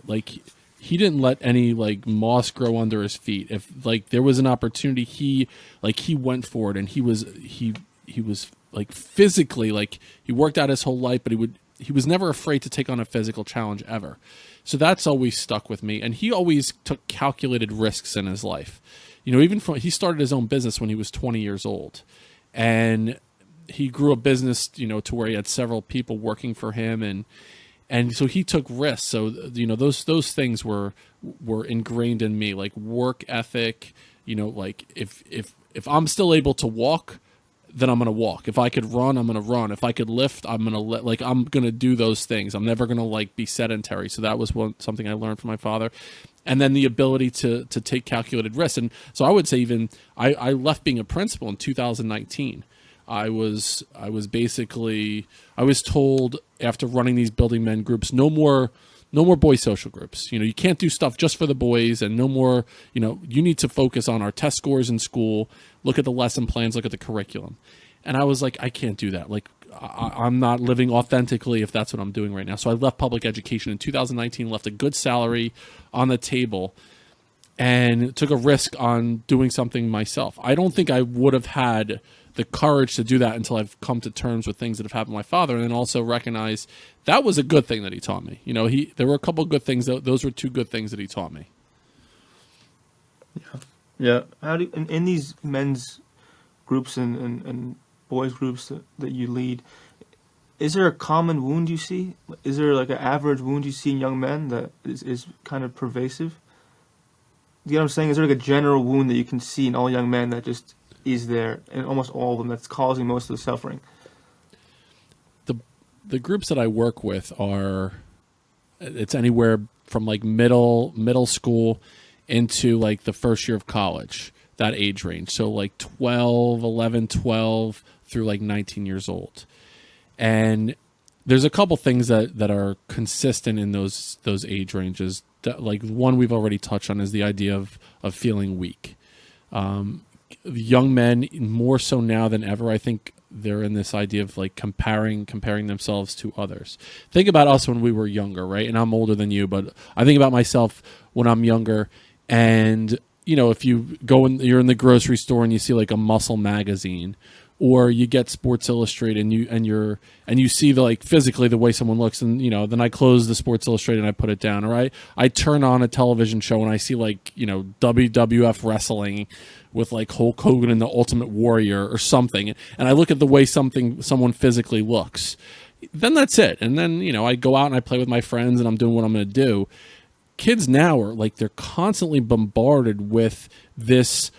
like he didn't let any like moss grow under his feet. If like there was an opportunity, he went for it, and he was like physically, like he worked out his whole life, but he was never afraid to take on a physical challenge ever. So that's always stuck with me. And he always took calculated risks in his life. He started his own business when he was 20 years old. And he grew a business, to where he had several people working for him. And so he took risks. So those things were ingrained in me, like work ethic. Like if I'm still able to walk, then I'm gonna walk. If I could run, I'm gonna run. If I could lift, I'm gonna do those things. I'm never gonna like be sedentary. So that was something I learned from my father. And then the ability to take calculated risks. And so I would say even I left being a principal in 2019. I was told after running these building men groups, no more boy social groups. You can't do stuff just for the boys, and no more, you need to focus on our test scores in school, look at the lesson plans, look at the curriculum. And I was like, I can't do that. Like, I'm not living authentically if that's what I'm doing right now. So I left public education in 2019, left a good salary on the table, and took a risk on doing something myself. I don't think I would have had the courage to do that until I've come to terms with things that have happened to my father, and then also recognize that was a good thing that he taught me. There were a couple of good things. Those were two good things that he taught me. Yeah. How do in these men's groups and boys groups that you lead, is there a common wound you see? Is there like an average wound you see in young men that is kind of pervasive? You know what I'm saying? Is there like a general wound that you can see in all young men that just is there in almost all of them that's causing most of the suffering? The groups that I work with it's anywhere from like middle school into like the first year of college, that age range. So like 11, 12 through like 19 years old. And there's a couple things that are consistent in those age ranges. Like one we've already touched on is the idea of feeling weak. Young men, more so now than ever, I think they're in this idea of like comparing themselves to others. Think about us when we were younger, right? And I'm older than you, but I think about myself when I'm younger. And if you you're in the grocery store and you see like a muscle magazine, or you get Sports Illustrated and you see the like physically the way someone looks, and then I close the Sports Illustrated and I put it down, or I turn on a television show and I see like WWF wrestling with like Hulk Hogan and the Ultimate Warrior or something, and I look at the way someone physically looks, then that's it. And then I go out and I play with my friends and I'm doing what I'm going to do. Kids now are like, they're constantly bombarded with this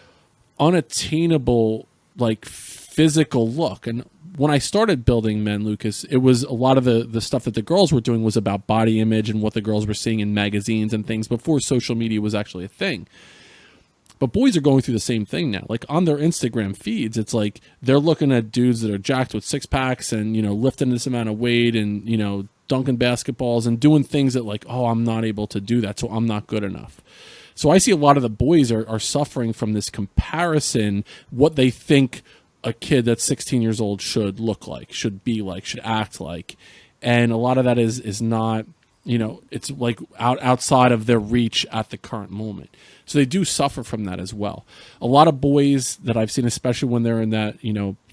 unattainable like physical look. And when I started building men, Lucas, it was a lot of the stuff that the girls were doing was about body image and what the girls were seeing in magazines and things before social media was actually a thing. But boys are going through the same thing now. Like on their Instagram feeds, it's like they're looking at dudes that are jacked with six packs and, lifting this amount of weight and, dunking basketballs and doing things that like, oh, I'm not able to do that, so I'm not good enough. So I see a lot of the boys are suffering from this comparison, what they think a kid that's 16 years old should look like, should be like, should act like. And a lot of that is not, it's like outside of their reach at the current moment. So they do suffer from that as well. A lot of boys that I've seen, especially when they're in that,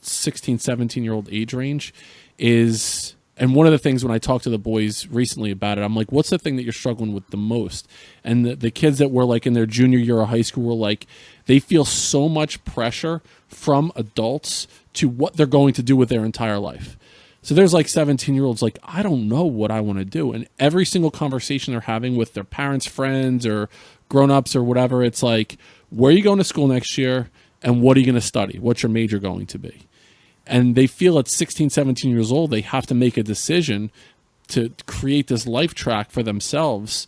16, 17-year-old age range is, and one of the things when I talked to the boys recently about it, I'm like, what's the thing that you're struggling with the most? And the kids that were like in their junior year of high school were like, they feel so much pressure from adults to what they're going to do with their entire life. So there's like 17-year-olds like, I don't know what I want to do. And every single conversation they're having with their parents, friends, or grown-ups or whatever, it's like, where are you going to school next year? And what are you going to study? What's your major going to be? And they feel at 16, 17 years old, they have to make a decision to create this life track for themselves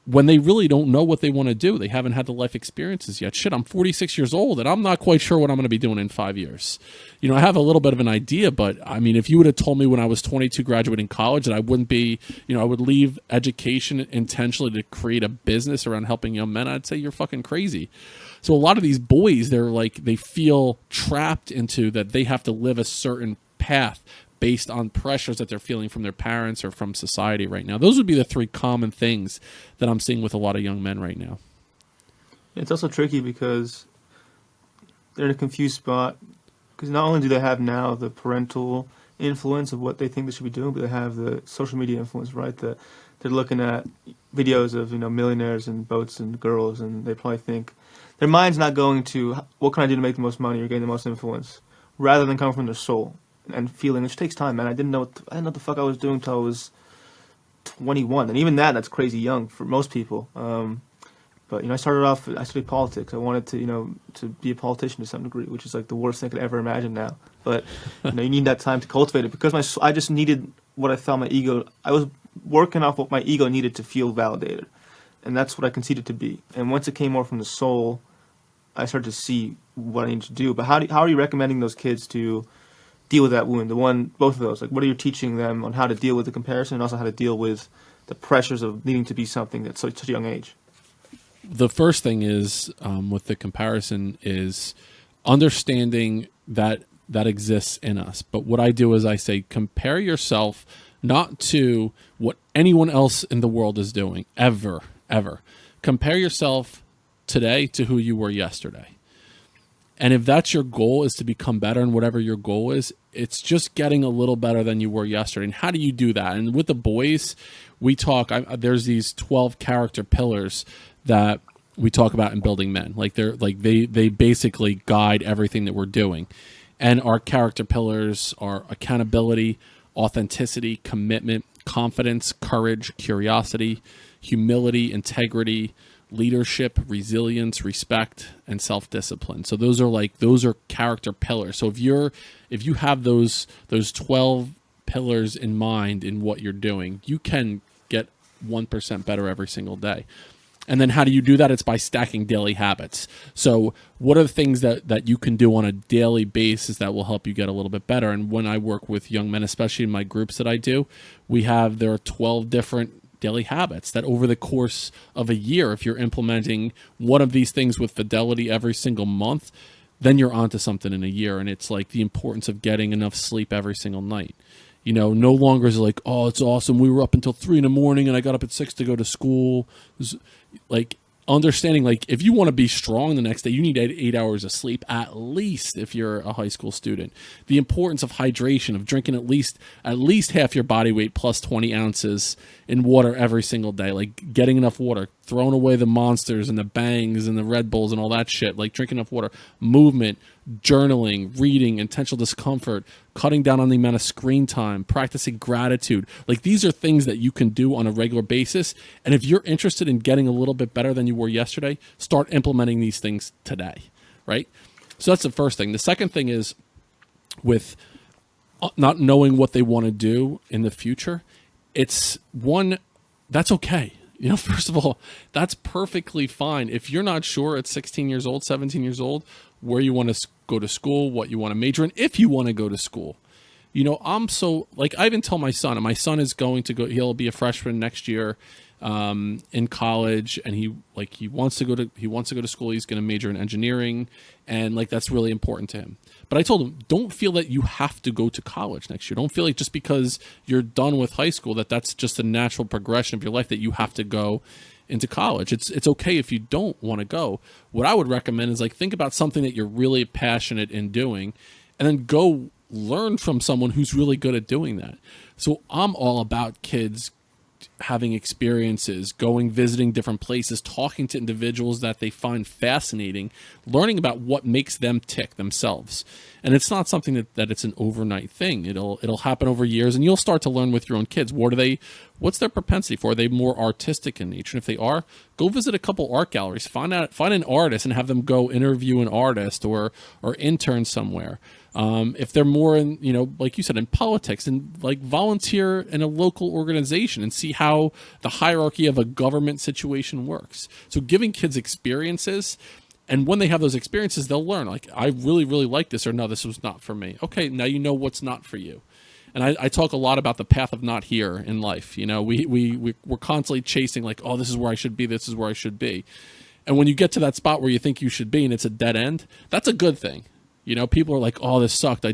when they really don't know what they want to do. They haven't had the life experiences yet. Shit, I'm 46 years old, and I'm not quite sure what I'm going to be doing in 5 years. I have a little bit of an idea, but I mean, if you would have told me when I was 22 graduating college that I wouldn't be, I would leave education intentionally to create a business around helping young men, I'd say you're fucking crazy. So a lot of these boys, they're like, they feel trapped into that they have to live a certain path based on pressures that they're feeling from their parents or from society right now. Those would be the three common things that I'm seeing with a lot of young men right now. It's also tricky because they're in a confused spot, because not only do they have now the parental influence of what they think they should be doing, but they have the social media influence, right? They're looking at videos of millionaires and boats and girls, and they probably think their mind's not going to what can I do to make the most money or gain the most influence, rather than coming from their soul and feeling, which takes time, man. I didn't know what the fuck I was doing till I was 21, and even that's crazy young for most people. But I I studied politics. I wanted to to be a politician to some degree, which is like the worst thing I could ever imagine now. But you need that time to cultivate it, because I just needed what I felt my ego. I was working off what my ego needed to feel validated, and that's what I conceded to be. And once it came more from the soul, I started to see what I needed to do. But how are you recommending those kids to deal with that wound? Both of those. Like, what are you teaching them on how to deal with the comparison, and also how to deal with the pressures of needing to be something at such a young age? The first thing is with the comparison is understanding that exists in us. But what I do is I say, compare yourself not to what anyone else in the world is doing, ever. Compare yourself today to who you were yesterday. And if that's your goal, is to become better, and whatever your goal is, it's just getting a little better than you were yesterday. And how do you do that? And with the boys, we talk, there's these 12 character pillars that we talk about in Building Men. They basically guide everything that we're doing. And our character pillars are accountability, authenticity, commitment, confidence, courage, curiosity, humility, integrity, leadership, resilience, respect, and self-discipline. So those are character pillars. So if you have those 12 pillars in mind in what you're doing, you can get 1% better every single day. And then how do you do that? It's by stacking daily habits. So what are the things that you can do on a daily basis that will help you get a little bit better? And when I work with young men, especially in my groups that I do, there are 12 different daily habits that over the course of a year, if you're implementing one of these things with fidelity every single month, then you're onto something in a year. And it's like the importance of getting enough sleep every single night. No longer is it like, oh, it's awesome, we were up until 3 a.m. and I got up at 6 to go to school. Like, understanding, like, if you want to be strong the next day, you need 8 hours of sleep, at least, if you're a high school student. The importance of hydration, of drinking at least half your body weight plus 20 ounces in water every single day, like getting enough water, throwing away the Monsters and the Bangs and the Red Bulls and all that shit, like drinking enough water, movement, journaling, reading, intentional discomfort, cutting down on the amount of screen time, practicing gratitude. Like, these are things that you can do on a regular basis. And if you're interested in getting a little bit better than you were yesterday, start implementing these things today, right? So that's the first thing. The second thing is with not knowing what they want to do in the future. It's that's okay. First of all, that's perfectly fine. If you're not sure at 16 years old, 17 years old, where you want to go to school, what you want to major in, if you want to go to school. I even tell my son, and my son is going to go, he'll be a freshman next year in college, and he wants to go to school. He's going to major in engineering, and that's really important to him. But I told him, don't feel that you have to go to college next year. Don't feel like just because you're done with high school that's just a natural progression of your life that you have to go into college. It's okay if you don't want to go. What I would recommend is think about something that you're really passionate in doing, and then go learn from someone who's really good at doing that. So I'm all about kids having experiences, visiting different places, talking to individuals that they find fascinating, learning about what makes them tick themselves. And it's not something that it's an overnight thing. It'll happen over years, and you'll start to learn with your own kids. What's their propensity for? Are they more artistic in nature? And if they are, go visit a couple art galleries, find an artist and have them go interview an artist or intern somewhere. If they're more in, like you said, in politics, and volunteer in a local organization and see how the hierarchy of a government situation works. So giving kids experiences, and when they have those experiences, they'll learn, I really, really like this, or no, this was not for me. Okay, now you know what's not for you. And I talk a lot about the path of not here in life. We're constantly chasing oh, this is where I should be, this is where I should be. And when you get to that spot where you think you should be and it's a dead end, that's a good thing. People are like, oh, this sucked.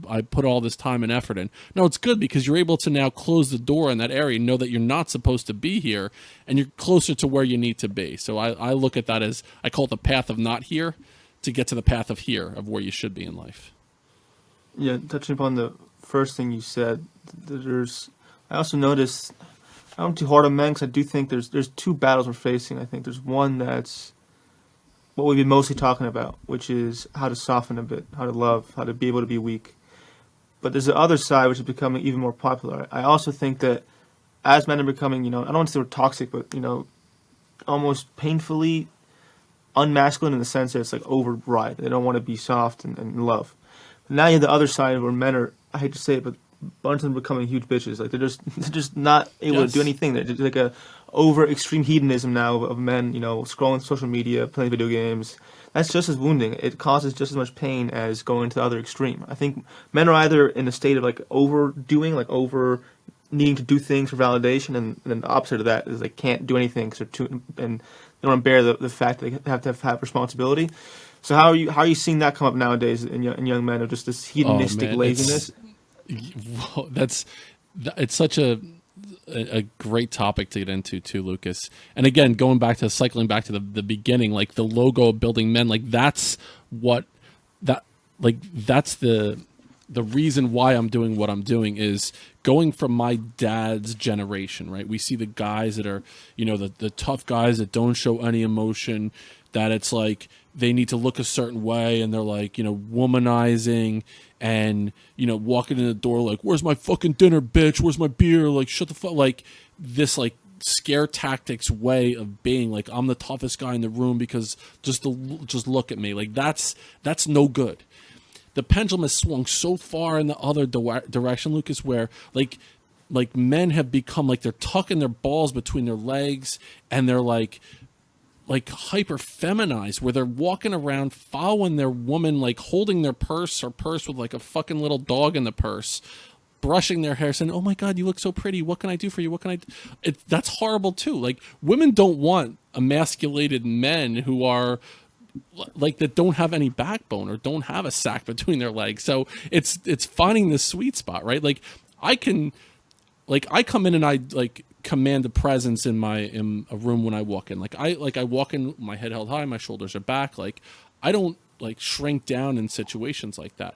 I put all this time and effort in. No, it's good because you're able to now close the door in that area and know that you're not supposed to be here, and you're closer to where you need to be. So I look at that as, I call it the path of not here to get to the path of here, of where you should be in life. Yeah, touching upon the first thing you said, I also noticed, I'm too hard on men because I do think there's two battles we're facing. I think there's one that's what we've been mostly talking about, which is how to soften a bit, how to love, how to be able to be weak. But there's the other side, which is becoming even more popular. I also think that as men are becoming, I don't want to say we're toxic, but almost painfully unmasculine in the sense that it's like override. They don't want to be soft and love. But now you have the other side where men are, I hate to say it, but a bunch of them becoming huge bitches. Like they're just not able to do anything. They're just like a over extreme hedonism now of men, scrolling social media, playing video games. That's just as wounding. It causes just as much pain as going to the other extreme. I think men are either in a state of like overdoing, like over needing to do things for validation, and then the opposite of that is they can't do anything because they're too, and they don't want to bear the fact that they have to have responsibility. So how are you seeing that come up nowadays in young men, of just this hedonistic laziness? It's such a great topic to get into too, Lucas. And again, cycling back to the beginning, like the logo of building men, like that's the reason why I'm doing what I'm doing is going from my dad's generation, right? We see the guys that are, the tough guys that don't show any emotion, that it's like they need to look a certain way, and they're like, womanizing and, walking in the door like, where's my fucking dinner, bitch? Where's my beer? Like, shut the fuck, like this, like, scare tactics way of being like, I'm the toughest guy in the room because just look at me. Like that's no good. The pendulum has swung so far in the other direction, Lucas, where like men have become like they're tucking their balls between their legs, and they're like hyper feminized, where they're walking around following their woman, like holding their purse with like a fucking little dog in the purse, brushing their hair, saying, "Oh my God, you look so pretty. What can I do for you? What can I do?" That's horrible too. Like women don't want emasculated men who are like that don't have any backbone or don't have a sack between their legs. So it's finding this sweet spot, right? Like I come in and I like command a presence in a room when I walk in. I walk in, my head held high, my shoulders are back. Like I don't like shrink down in situations like that.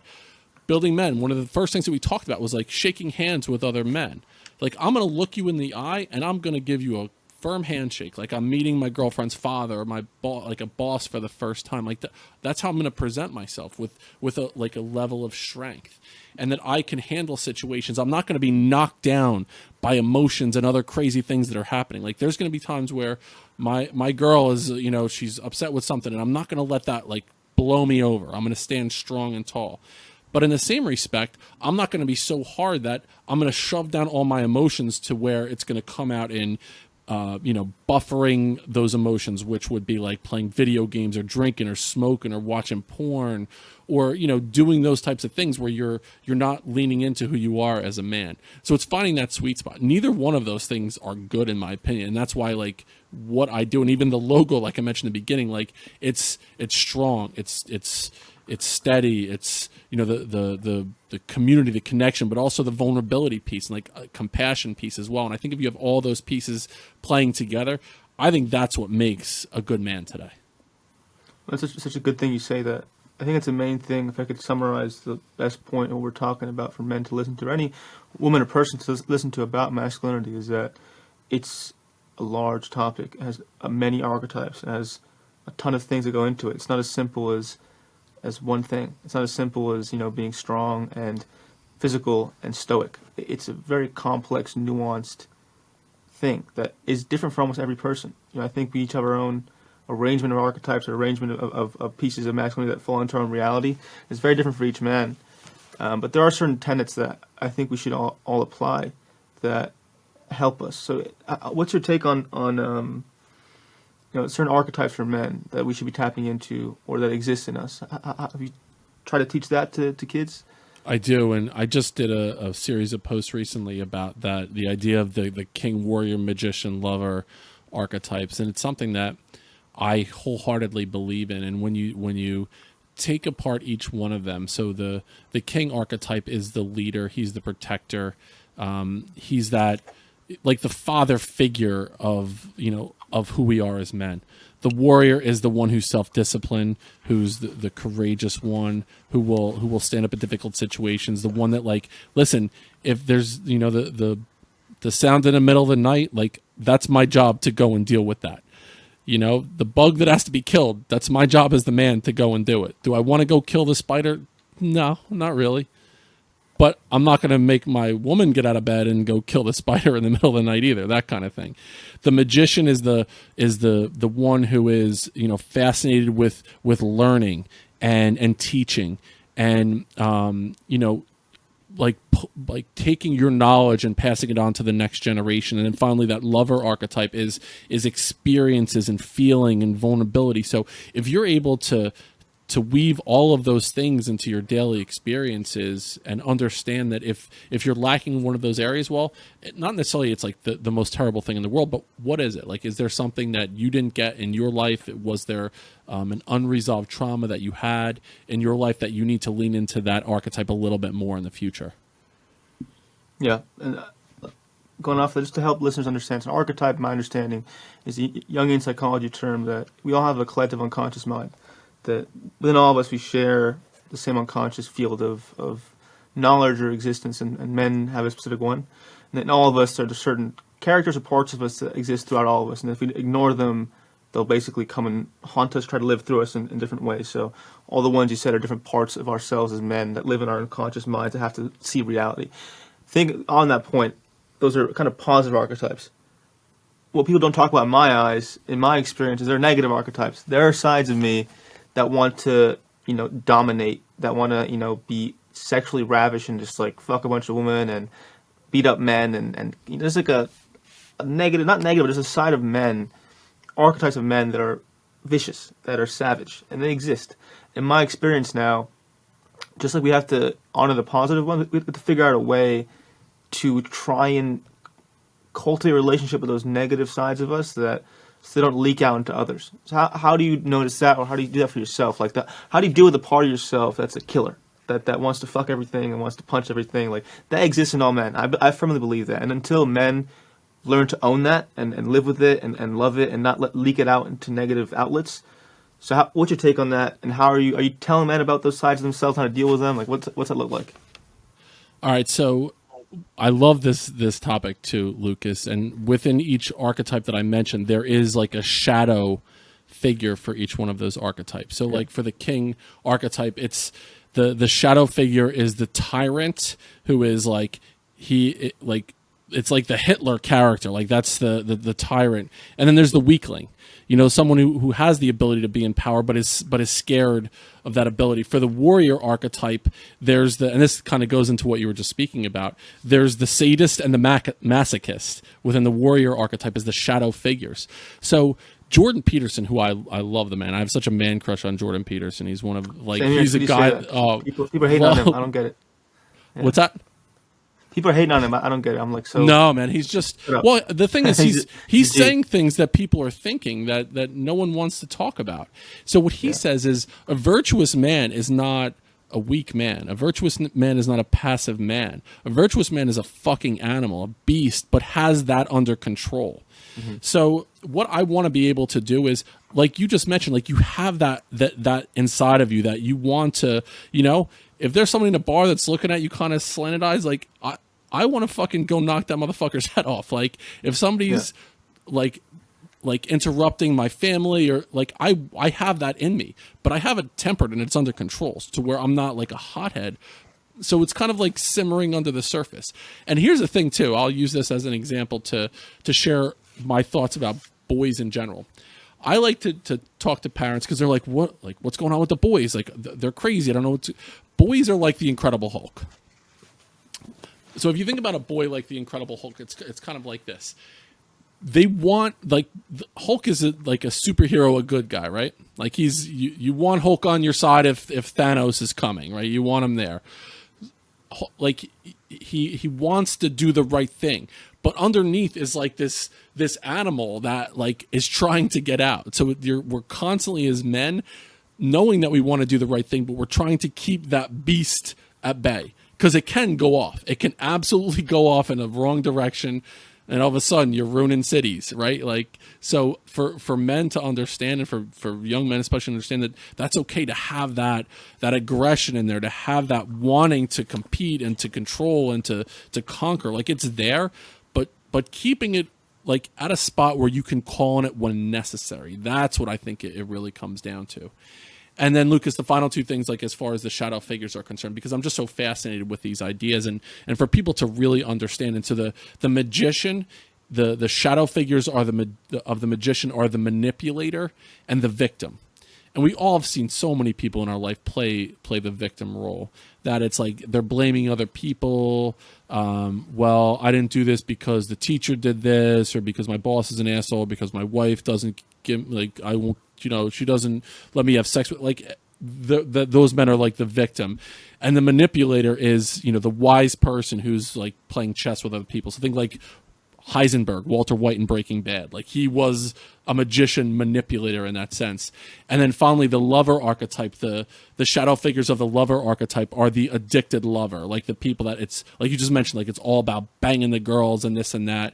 Building men, one of the first things that we talked about was like shaking hands with other men. Like I'm going to look you in the eye and I'm going to give you a firm handshake, like I'm meeting my girlfriend's father or my like a boss for the first time. Like that's how I'm going to present myself with a level of strength, and that I can handle situations. I'm not going to be knocked down by emotions and other crazy things that are happening. Like there's going to be times where my girl is, she's upset with something, and I'm not going to let that like blow me over. I'm going to stand strong and tall. But in the same respect, I'm not going to be so hard that I'm going to shove down all my emotions to where it's going to come out in buffering those emotions, which would be like playing video games or drinking or smoking or watching porn or, doing those types of things where you're not leaning into who you are as a man. So it's finding that sweet spot. Neither one of those things are good in my opinion. And that's why like what I do, and even the logo, like I mentioned in the beginning, like it's strong. It's steady. It's, the community, the connection, but also the vulnerability piece and like a compassion piece as well. And I think if you have all those pieces playing together, I think that's what makes a good man today. That's such a good thing you say that. I think it's the main thing, if I could summarize the best point of what we're talking about for men to listen to, or any woman or person to listen to about masculinity, is that it's a large topic. It has many archetypes. It has a ton of things that go into it. It's not as simple as one thing. It's not as simple as, being strong and physical and stoic. It's a very complex, nuanced thing that is different for almost every person. I think we each have our own arrangement of archetypes or arrangement of pieces of masculinity that fall into our own reality. It's very different for each man. But there are certain tenets that I think we should all apply that help us. So what's your take on certain archetypes for men that we should be tapping into or that exist in us? Have you tried to teach that to kids? I do, and I just did a series of posts recently about that, the idea of the king, warrior, magician, lover archetypes, and it's something that I wholeheartedly believe in. And when you take apart each one of them, so the king archetype is the leader, he's the protector, he's that like the father figure of who we are as men. The warrior is the one who's self-disciplined, who's the courageous one, who will stand up in difficult situations. The one that like, listen, if there's the sound in the middle of the night, like that's my job to go and deal with that. The bug that has to be killed, that's my job as the man to go and do it. Do I want to go kill the spider? No, not really. but I'm not going to make my woman get out of bed and go kill the spider in the middle of the night either. That kind of thing. The magician is the one who is, you know, fascinated with learning and teaching and you know, like taking your knowledge and passing it on to the next generation. And then finally, that lover archetype is experiences and feeling and vulnerability. So if you're able to weave all of those things into your daily experiences and understand that if you're lacking in one of those areas, well, not necessarily it's like the most terrible thing in the world, but what is it? Like, is there something that you didn't get in your life? Was there an unresolved trauma that you had in your life that you need to lean into that archetype a little bit more in the future? Yeah. And going off that, just to help listeners understand, so an archetype, my understanding, is a Jungian psychology term that we all have a collective unconscious mind. That within all of us we share the same unconscious field of knowledge or existence, and men have a specific one. And then all of us are the certain characters or parts of us that exist throughout all of us. And if we ignore them, they'll basically come and haunt us, try to live through us in different ways. So all the ones you said are different parts of ourselves as men that live in our unconscious minds that have to see reality. Think on that point, those are kind of positive archetypes. What people don't talk about in my eyes, in my experience, is they're negative archetypes. There are sides of me that want to, you know, dominate, that want to, you know, be sexually ravish and just like fuck a bunch of women and beat up men, and you know, there's like a negative, not negative, but there's a side of men, archetypes of men that are vicious, that are savage, and they exist. In my experience now, just like we have to honor the positive ones, we have to figure out a way to try and cultivate a relationship with those negative sides of us that so they don't leak out into others. So how do you notice that, or how do you do that for yourself? Like that, how do you deal with the part of yourself that's a killer, that wants to fuck everything and wants to punch everything? Like that exists in all men. I firmly believe that. And until men learn to own that and live with it and love it and not leak it out into negative outlets. So what's your take on that? And how are you telling men about those sides of themselves, how to deal with them? Like what's that look like? All right, so I love this topic too, Lucas. And within each archetype that I mentioned, there is like a shadow figure for each one of those archetypes. So, like for the king archetype, it's the shadow figure is the tyrant who is like it's like the Hitler character, like that's the tyrant. And then there's the weakling, you know, someone who has the ability to be in power, but is scared of that ability. For the warrior archetype, there's and this kind of goes into what you were just speaking about, there's the sadist and the masochist within the warrior archetype as the shadow figures. So Jordan Peterson, who I love the man. I have such a man crush on Jordan Peterson. He's one of like, he's a guy. People hate on him. I don't get it. Yeah. What's that? People are hating on him. I don't get it. I'm like, so. No, man. He's just, well, the thing is he's saying things that people are thinking that no one wants to talk about. So what he says is a virtuous man is not a weak man. A virtuous man is not a passive man. A virtuous man is a fucking animal, a beast, but has that under control. Mm-hmm. So what I want to be able to do is, like you just mentioned, like you have that inside of you that you want to, you know, if there's somebody in a bar that's looking at you kind of slanted eyes, like I want to fucking go knock that motherfucker's head off. Like if somebody's like interrupting my family, or like I have that in me, but I have it tempered and it's under control to where I'm not like a hothead. So it's kind of like simmering under the surface. And here's the thing too, I'll use this as an example to share my thoughts about boys in general. I like to talk to parents because they're like, what's going on with the boys? Like they're crazy. I don't know what to. Boys are like the Incredible Hulk. So if you think about a boy like the Incredible Hulk, it's kind of like this. They want, like, Hulk is like a superhero, a good guy, right? Like you want Hulk on your side if Thanos is coming, right? You want him there. Like he wants to do the right thing, but underneath is like this animal that like is trying to get out. So we're constantly as men knowing that we want to do the right thing, but we're trying to keep that beast at bay because it can go off. It can absolutely go off in a wrong direction. And all of a sudden you're ruining cities, right? Like, so for men to understand, and for young men especially understand that that's okay to have that aggression in there, to have that wanting to compete and to control and to conquer, like it's there, but keeping it like at a spot where you can call on it when necessary. That's what I think it really comes down to. And then Lucas, the final two things, like as far as the shadow figures are concerned, because I'm just so fascinated with these ideas, and for people to really understand. And so the magician, the shadow figures are of the magician are the manipulator and the victim. And we all have seen so many people in our life play the victim role, that it's like they're blaming other people. Well, I didn't do this because the teacher did this, or because my boss is an asshole, because my wife doesn't give, like, I won't, she doesn't let me have sex with, like, those men are like the victim. And the manipulator is, the wise person who's like playing chess with other people. So think like Heisenberg, Walter White in Breaking Bad. Like, he was a magician manipulator in that sense. And then finally, the lover archetype, the shadow figures of the lover archetype are the addicted lover, like the people that it's, like you just mentioned, like it's all about banging the girls and this and that.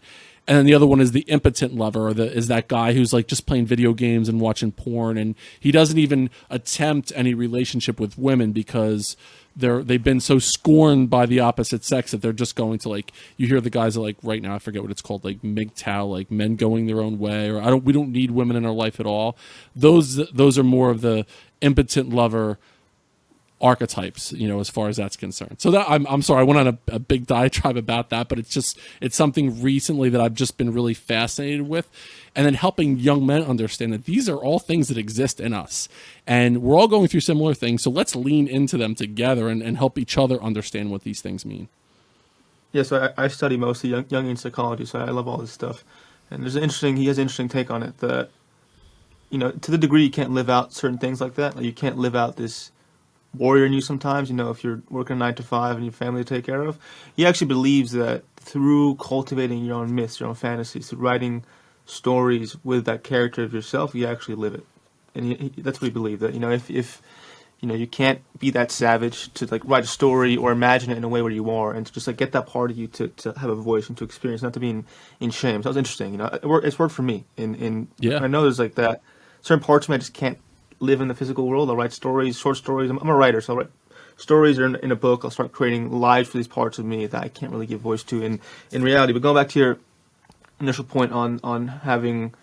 And then the other one is the impotent lover, or is that guy who's like just playing video games and watching porn, and he doesn't even attempt any relationship with women because they've been so scorned by the opposite sex that they're just going to, like, you hear the guys are like, right now I forget what it's called, like MGTOW, like men going their own way, or we don't need women in our life at all. Those are more of the impotent lover archetypes, as far as that's concerned. So that I'm sorry, I went on a big diatribe about that, but it's something recently that I've just been really fascinated with, and then helping young men understand that these are all things that exist in us, and we're all going through similar things. So let's lean into them together and help each other understand what these things mean. Yeah, so I study mostly Jungian psychology, so I love all this stuff. And he has an interesting take on it, that, to the degree you can't live out certain things like that, like you can't live out this warrior in you sometimes, if you're working 9 to 5 and your family to take care of. He actually believes that through cultivating your own myths, your own fantasies, through writing stories with that character of yourself, you actually live it. And that's what he believed, that, if you can't be that savage to like write a story or imagine it in a way where you are, and to just like get that part of you to have a voice and to experience, not to be in shame. So that was interesting. It's worked for me. Yeah. I know there's like that certain parts of me I just can't live in the physical world. I'll write stories, short stories. I'm a writer, so I'll write stories or in a book. I'll start creating lives for these parts of me that I can't really give voice to in reality. But going back to your initial point on having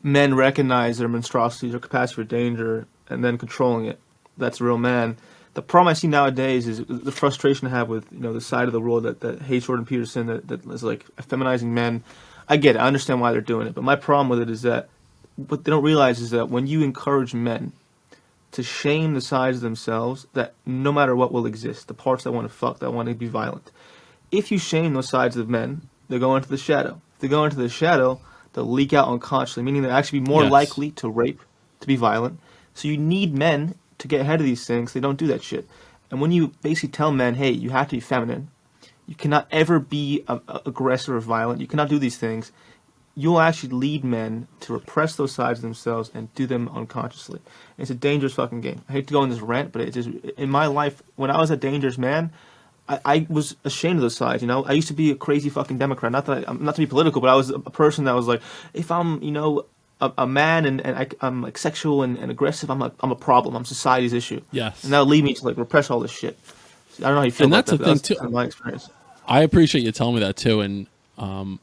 men recognize their monstrosities or capacity for danger and then controlling it, that's a real man. The problem I see nowadays is the frustration I have with the side of the world that hates Jordan Peterson, that is like feminizing men. I get it. I understand why they're doing it. But my problem with it is that what they don't realize is that when you encourage men to shame the sides of themselves that no matter what will exist, the parts that want to fuck, that want to be violent, if you shame those sides of men, they go into the shadow. If they go into the shadow, they'll leak out unconsciously, meaning they'll actually be more likely to rape, to be violent. So you need men to get ahead of these things. They don't do that shit. And when you basically tell men, hey, you have to be feminine, you cannot ever be aggressive or violent, you cannot do these things, you'll actually lead men to repress those sides of themselves and do them unconsciously. It's a dangerous fucking game. I hate to go on this rant, but it's just, in my life, when I was a dangerous man, I was ashamed of those sides. I used to be a crazy fucking Democrat. Not to be political, but I was a person that was like, if I'm a man and I'm like sexual and aggressive, I'm a problem. I'm society's issue. Yes, and that'll lead me to like repress all this shit. I don't know how you feel. And about that's that, the thing too. My experience. I appreciate you telling me that too, and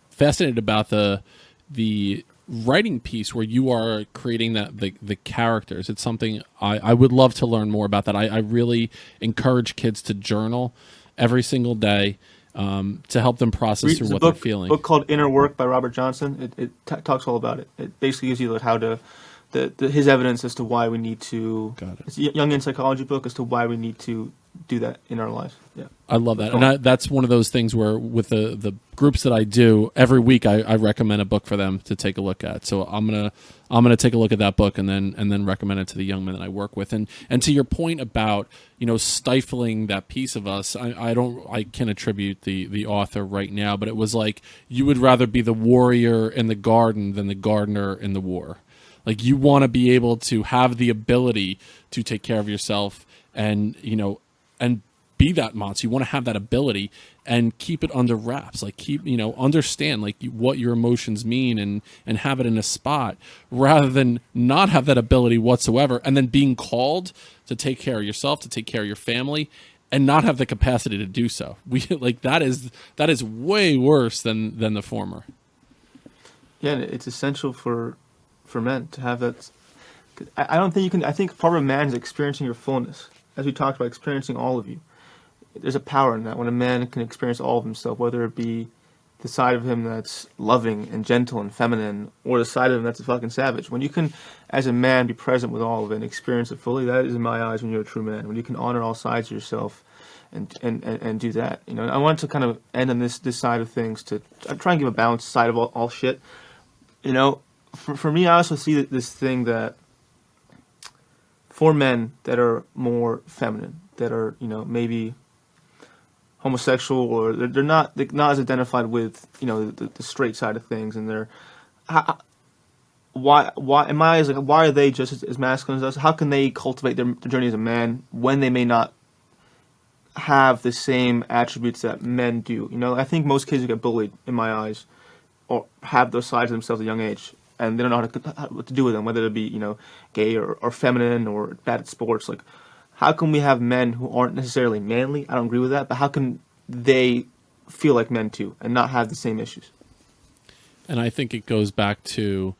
fascinated about the writing piece where you are creating the characters. It's something I would love to learn more about that. I really encourage kids to journal every single day to help them process through what they're feeling. A book called Inner Work by Robert Johnson. It talks all about it. It basically gives you like how to his evidence as to why we need to. Got it. It's a Jungian psychology book as to why we need to do that in our lives. Yeah, I love that, and that's one of those things where with the groups that I do every week, I recommend a book for them to take a look at. So I'm gonna take a look at that book and then recommend it to the young men that I work with. And to your point about stifling that piece of us, I can attribute the author right now, but it was like you would rather be the warrior in the garden than the gardener in the war. Like you want to be able to have the ability to take care of yourself and be that monster. You want to have that ability and keep it under wraps. Like understand like what your emotions mean and have it in a spot rather than not have that ability whatsoever. And then being called to take care of yourself, to take care of your family, and not have the capacity to do so. That is way worse than the former. Yeah, it's essential for men to have that. I don't think you can. I think part of a man is experiencing your fullness, as we talked about, experiencing all of you. There's a power in that when a man can experience all of himself, whether it be the side of him that's loving and gentle and feminine, or the side of him that's a fucking savage. When you can, as a man, be present with all of it and experience it fully, that is, in my eyes, when you're a true man. When you can honor all sides of yourself and do that. You know, I want to kind of end on this side of things to try and give a balanced side of all shit. You know, for me, I also see this thing that for men that are more feminine, that are, you know, maybe homosexual, or they're not as identified with, you know, the straight side of things, and they're why in my eyes, like, why are they just as masculine as us? How can they cultivate their journey as a man when they may not have the same attributes that men do? You know, I think most kids who get bullied, in my eyes, or have those sides of themselves at a young age, and they don't know what to do with them, whether it be, you know, gay or feminine or bad at sports. Like, how can we have men who aren't necessarily manly? I don't agree with that, but how can they feel like men too and not have the same issues? And I think it goes back to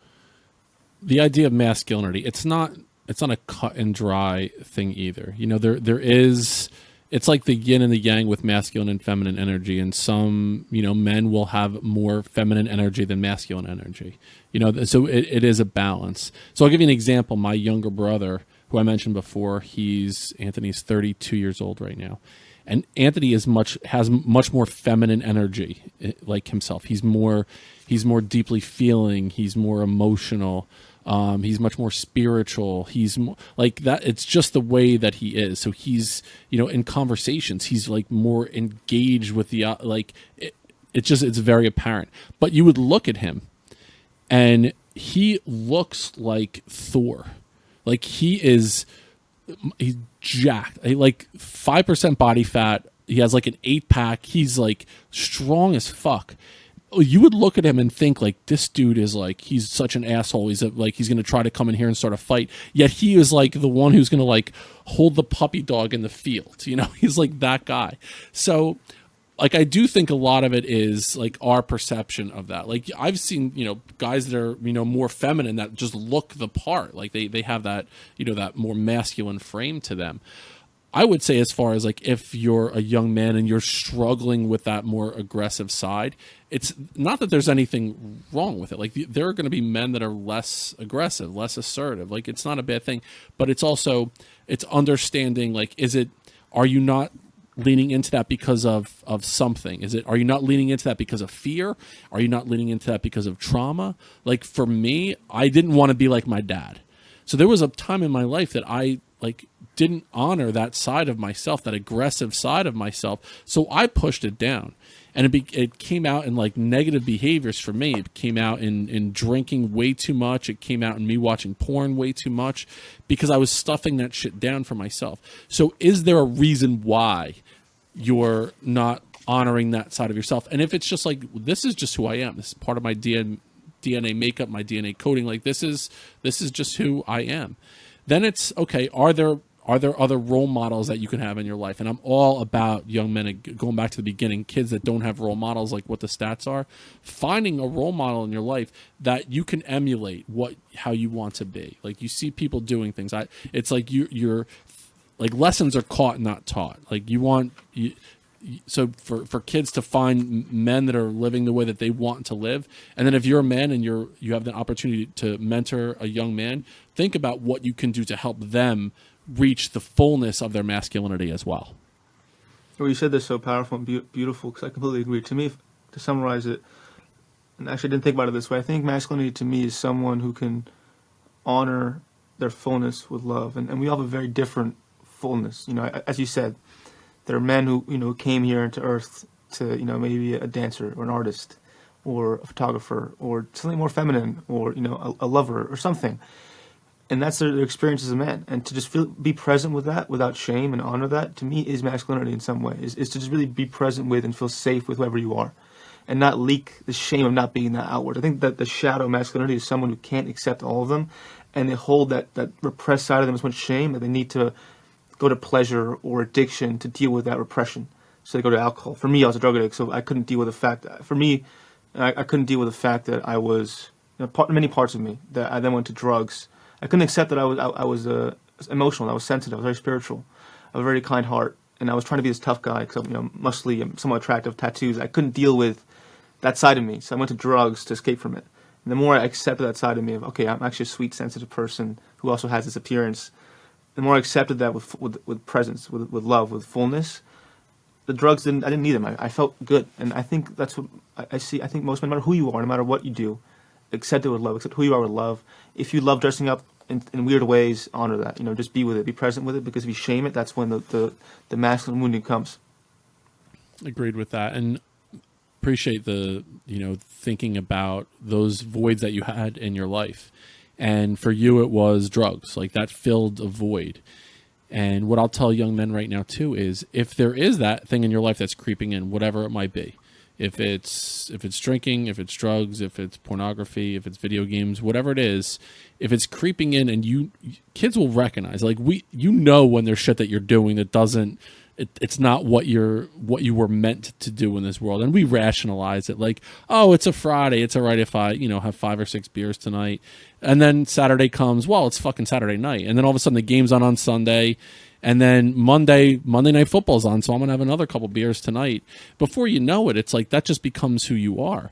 the idea of masculinity. It's not a cut and dry thing either. You know, there is, it's like the yin and the yang with masculine and feminine energy, and some, you know, men will have more feminine energy than masculine energy. You know, so it is a balance. So I'll give you an example. My younger brother, who I mentioned before, Anthony's 32 years old right now. And Anthony has much more feminine energy like himself. He's more deeply feeling, he's more emotional, he's much more spiritual. He's more, like that. It's just the way that he is. So he's, you know, in conversations, he's like more engaged with the, it's very apparent. But you would look at him and he looks like Thor. Like he's jacked, like 5% body fat. He has like an 8-pack. He's like strong as fuck. You would look at him and think like, this dude is like, he's such an asshole. He's going to try to come in here and start a fight. Yet he is like the one who's going to like hold the puppy dog in the field. You know, he's like that guy. So like, I do think a lot of it is like our perception of that. Like I've seen, you know, guys that are, you know, more feminine that just look the part. Like they have that, you know, that more masculine frame to them. I would say, as far as like, if you're a young man and you're struggling with that more aggressive side, it's not that there's anything wrong with it. Like there are going to be men that are less aggressive, less assertive. Like it's not a bad thing, but it's also, it's understanding, like, are you not leaning into that because of something? Are you not leaning into that because of fear? Are you not leaning into that because of trauma? Like for me, I didn't want to be like my dad. So there was a time in my life that I like didn't honor that side of myself, that aggressive side of myself. So I pushed it down, and it came out in like negative behaviors for me. It came out in drinking way too much. It came out in me watching porn way too much, because I was stuffing that shit down for myself. So is there a reason why you're not honoring that side of yourself? And if it's just like, this is just who I am, this is part of my DNA makeup, my DNA coding, like this is just who I am, then it's okay. Are there other role models that you can have in your life? And I'm all about young men, going back to the beginning, kids that don't have role models, like what the stats are, finding a role model in your life that you can emulate how you want to be. Like you see people doing things. It's like you're like, lessons are caught, not taught. Like so for kids to find men that are living the way that they want to live, and then if you're a man and you have the opportunity to mentor a young man, think about what you can do to help them reach the fullness of their masculinity as well. Well, you said this so powerful and beautiful, because I completely agree. To me, to summarize it, and actually I didn't think about it this way, I think masculinity to me is someone who can honor their fullness with love, and we all have a very different fullness. You know, as you said, there are men who, you know, came here into Earth to, you know, maybe a dancer or an artist or a photographer or something more feminine, or, you know, a lover or something. And that's their experience as a man. And to just be present with that without shame and honor that, to me, is masculinity in some way. Is to just really be present with and feel safe with whoever you are, and not leak the shame of not being that outward. I think that the shadow of masculinity is someone who can't accept all of them, and they hold that repressed side of them as much shame that they need to go to pleasure or addiction to deal with that repression. So they go to alcohol. For me, I was a drug addict, so I couldn't deal with the fact that, for me, I couldn't deal with the fact that I was, you know, many parts of me, that I then went to drugs I couldn't accept that I was emotional, I was sensitive, I was very spiritual, I have a very kind heart, and I was trying to be this tough guy because I'm muscly, I'm somewhat attractive, tattoos. I couldn't deal with that side of me, so I went to drugs to escape from it. And the more I accepted that side of me of, okay, I'm actually a sweet, sensitive person who also has this appearance, the more I accepted that with presence, with love, with fullness, the drugs I didn't need them. I felt good. And I think that's what I see. I think most men, no matter who you are, no matter what you do, accept it with love, accept who you are with love. If you love dressing up in weird ways, honor that. Just be with it, be present with it, because if you shame it, that's when the masculine wounding comes. Agreed with that. And appreciate the, thinking about those voids that you had in your life. And for you, it was drugs. Like, that filled a void. And what I'll tell young men right now too is, if there is that thing in your life that's creeping in, whatever it might be, if it's drinking, if it's drugs, if it's pornography, if it's video games, whatever it is, if it's creeping in, and kids will recognize, like, when there's shit that you're doing that doesn't, it's not what you were meant to do in this world. And we rationalize it like, oh, it's a Friday, it's all right if I have 5 or 6 beers tonight. And then Saturday comes, well, it's fucking Saturday night, and then all of a sudden the game's on Sunday, and then Monday night football's on, so I'm gonna have another couple beers tonight. Before you know it, it's like that just becomes who you are.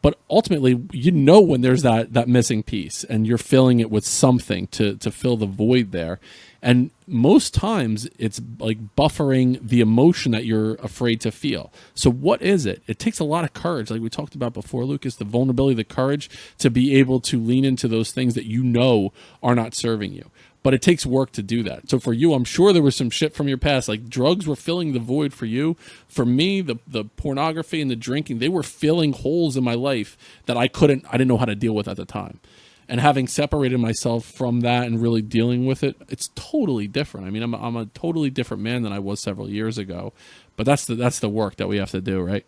But ultimately, when there's that missing piece, and you're filling it with something to fill the void there. And most times it's like buffering the emotion that you're afraid to feel. So what is it? It takes a lot of courage, like we talked about before, Lucas, the vulnerability, the courage to be able to lean into those things that are not serving you. But it takes work to do that. So for you, I'm sure there was some shit from your past, like drugs were filling the void for you. For me, the pornography and the drinking, they were filling holes in my life that I didn't know how to deal with at the time. And having separated myself from that and really dealing with it, it's totally different. I mean, I'm a totally different man than I was several years ago. But that's the work that we have to do, right?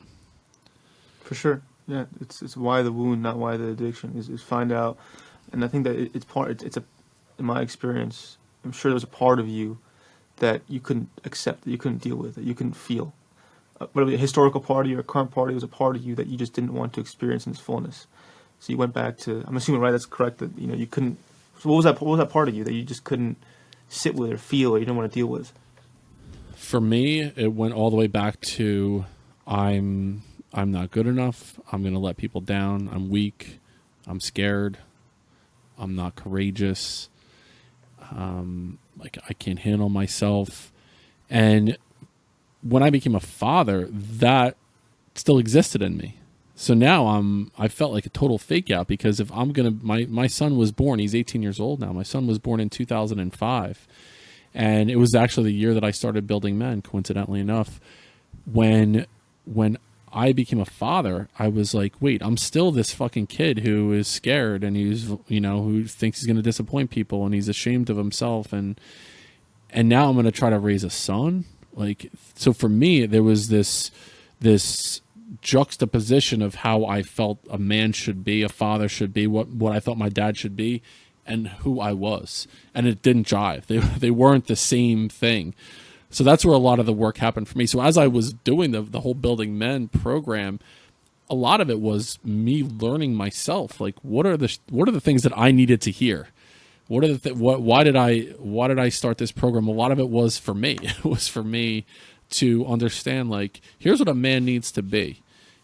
For sure. Yeah, it's why the wound, not why the addiction. Is find out, and I think that in my experience, I'm sure there was a part of you that you couldn't accept, that you couldn't deal with, that you couldn't feel. Whether a historical part of you or a current part of you, was a part of you that you just didn't want to experience in its fullness. So you went back to, I'm assuming, right, that's correct, that you couldn't. So what was that part of you that you just couldn't sit with or feel, or you didn't want to deal with? For me, it went all the way back to I'm not good enough. I'm going to let people down. I'm weak. I'm scared. I'm not courageous. Like, I can't handle myself. And when I became a father, that still existed in me. So now I felt like a total fake out, because if my son was born, he's 18 years old now. My son was born in 2005. And it was actually the year that I started Building Men, coincidentally enough. When I became a father, I was like, wait, I'm still this fucking kid who is scared, and who thinks he's going to disappoint people, and he's ashamed of himself. And now I'm going to try to raise a son. Like, so for me, there was this juxtaposition of how I felt a man should be, a father should be, what I thought my dad should be, and who I was. And it didn't jive. They weren't the same thing. So that's where a lot of the work happened for me. So as I was doing the whole Building Men program, a lot of it was me learning myself. Like, what are the things that I needed to hear? Why did I start this program? A lot of it was for me. It was for me to understand, like, here's what a man needs to be.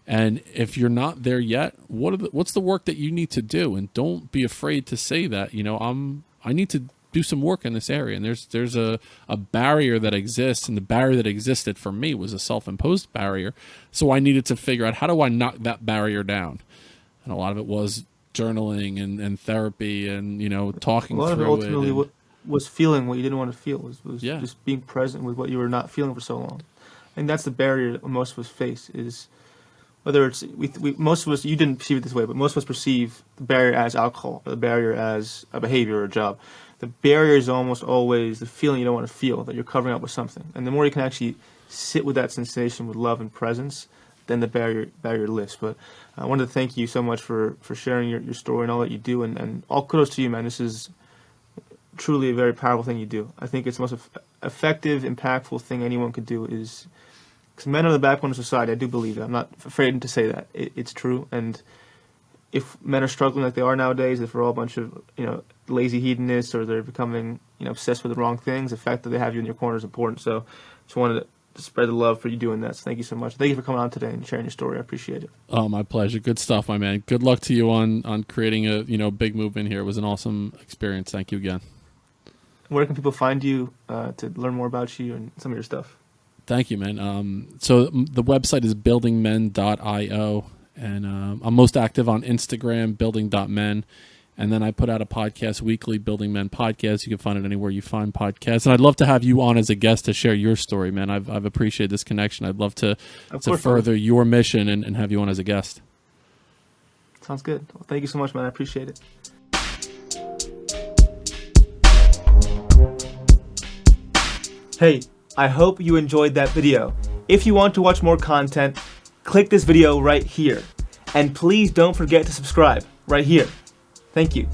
And if you're not there yet, what's the work that you need to do? And don't be afraid to say that, I need to do some work in this area. And there's a barrier that exists, and the barrier that existed for me was a self-imposed barrier. So I needed to figure out, how do I knock that barrier down? And a lot of it was journaling and therapy and, talking through it. A lot of it ultimately was feeling what you didn't want to feel, was just being present with what you were not feeling for so long. And that's the barrier that most of us face, is whether it's, most of us, you didn't perceive it this way, but most of us perceive the barrier as alcohol, or the barrier as a behavior or a job. The barrier is almost always the feeling you don't want to feel, that you're covering up with something. And the more you can actually sit with that sensation with love and presence, then the barrier lifts. But I wanted to thank you so much for sharing your story and all that you do. And all kudos to you, man. This is truly a very powerful thing you do. I think it's the most effective, impactful thing anyone could do, is, because men are the backbone of society. I do believe that. I'm not afraid to say that. It's true. And if men are struggling like they are nowadays, if we're all a bunch of, lazy hedonists or they're becoming, obsessed with the wrong things, the fact that they have you in your corner is important. So just wanted to spread the love for you doing that. So thank you so much. Thank you for coming on today and sharing your story. I appreciate it. Oh, my pleasure. Good stuff, my man. Good luck to you on creating a big movement here. It was an awesome experience. Thank you again. Where can people find you to learn more about you and some of your stuff? Thank you, man. So the website is buildingmen.io, and I'm most active on Instagram, building.men. And then I put out a podcast weekly, Building Men Podcast. You can find it anywhere you find podcasts. And I'd love to have you on as a guest to share your story, man. I've appreciated this connection. I'd love to further your mission and have you on as a guest. Sounds good. Well, thank you so much, man. I appreciate it. Hey, I hope you enjoyed that video. If you want to watch more content, click this video right here. And please don't forget to subscribe right here. Thank you.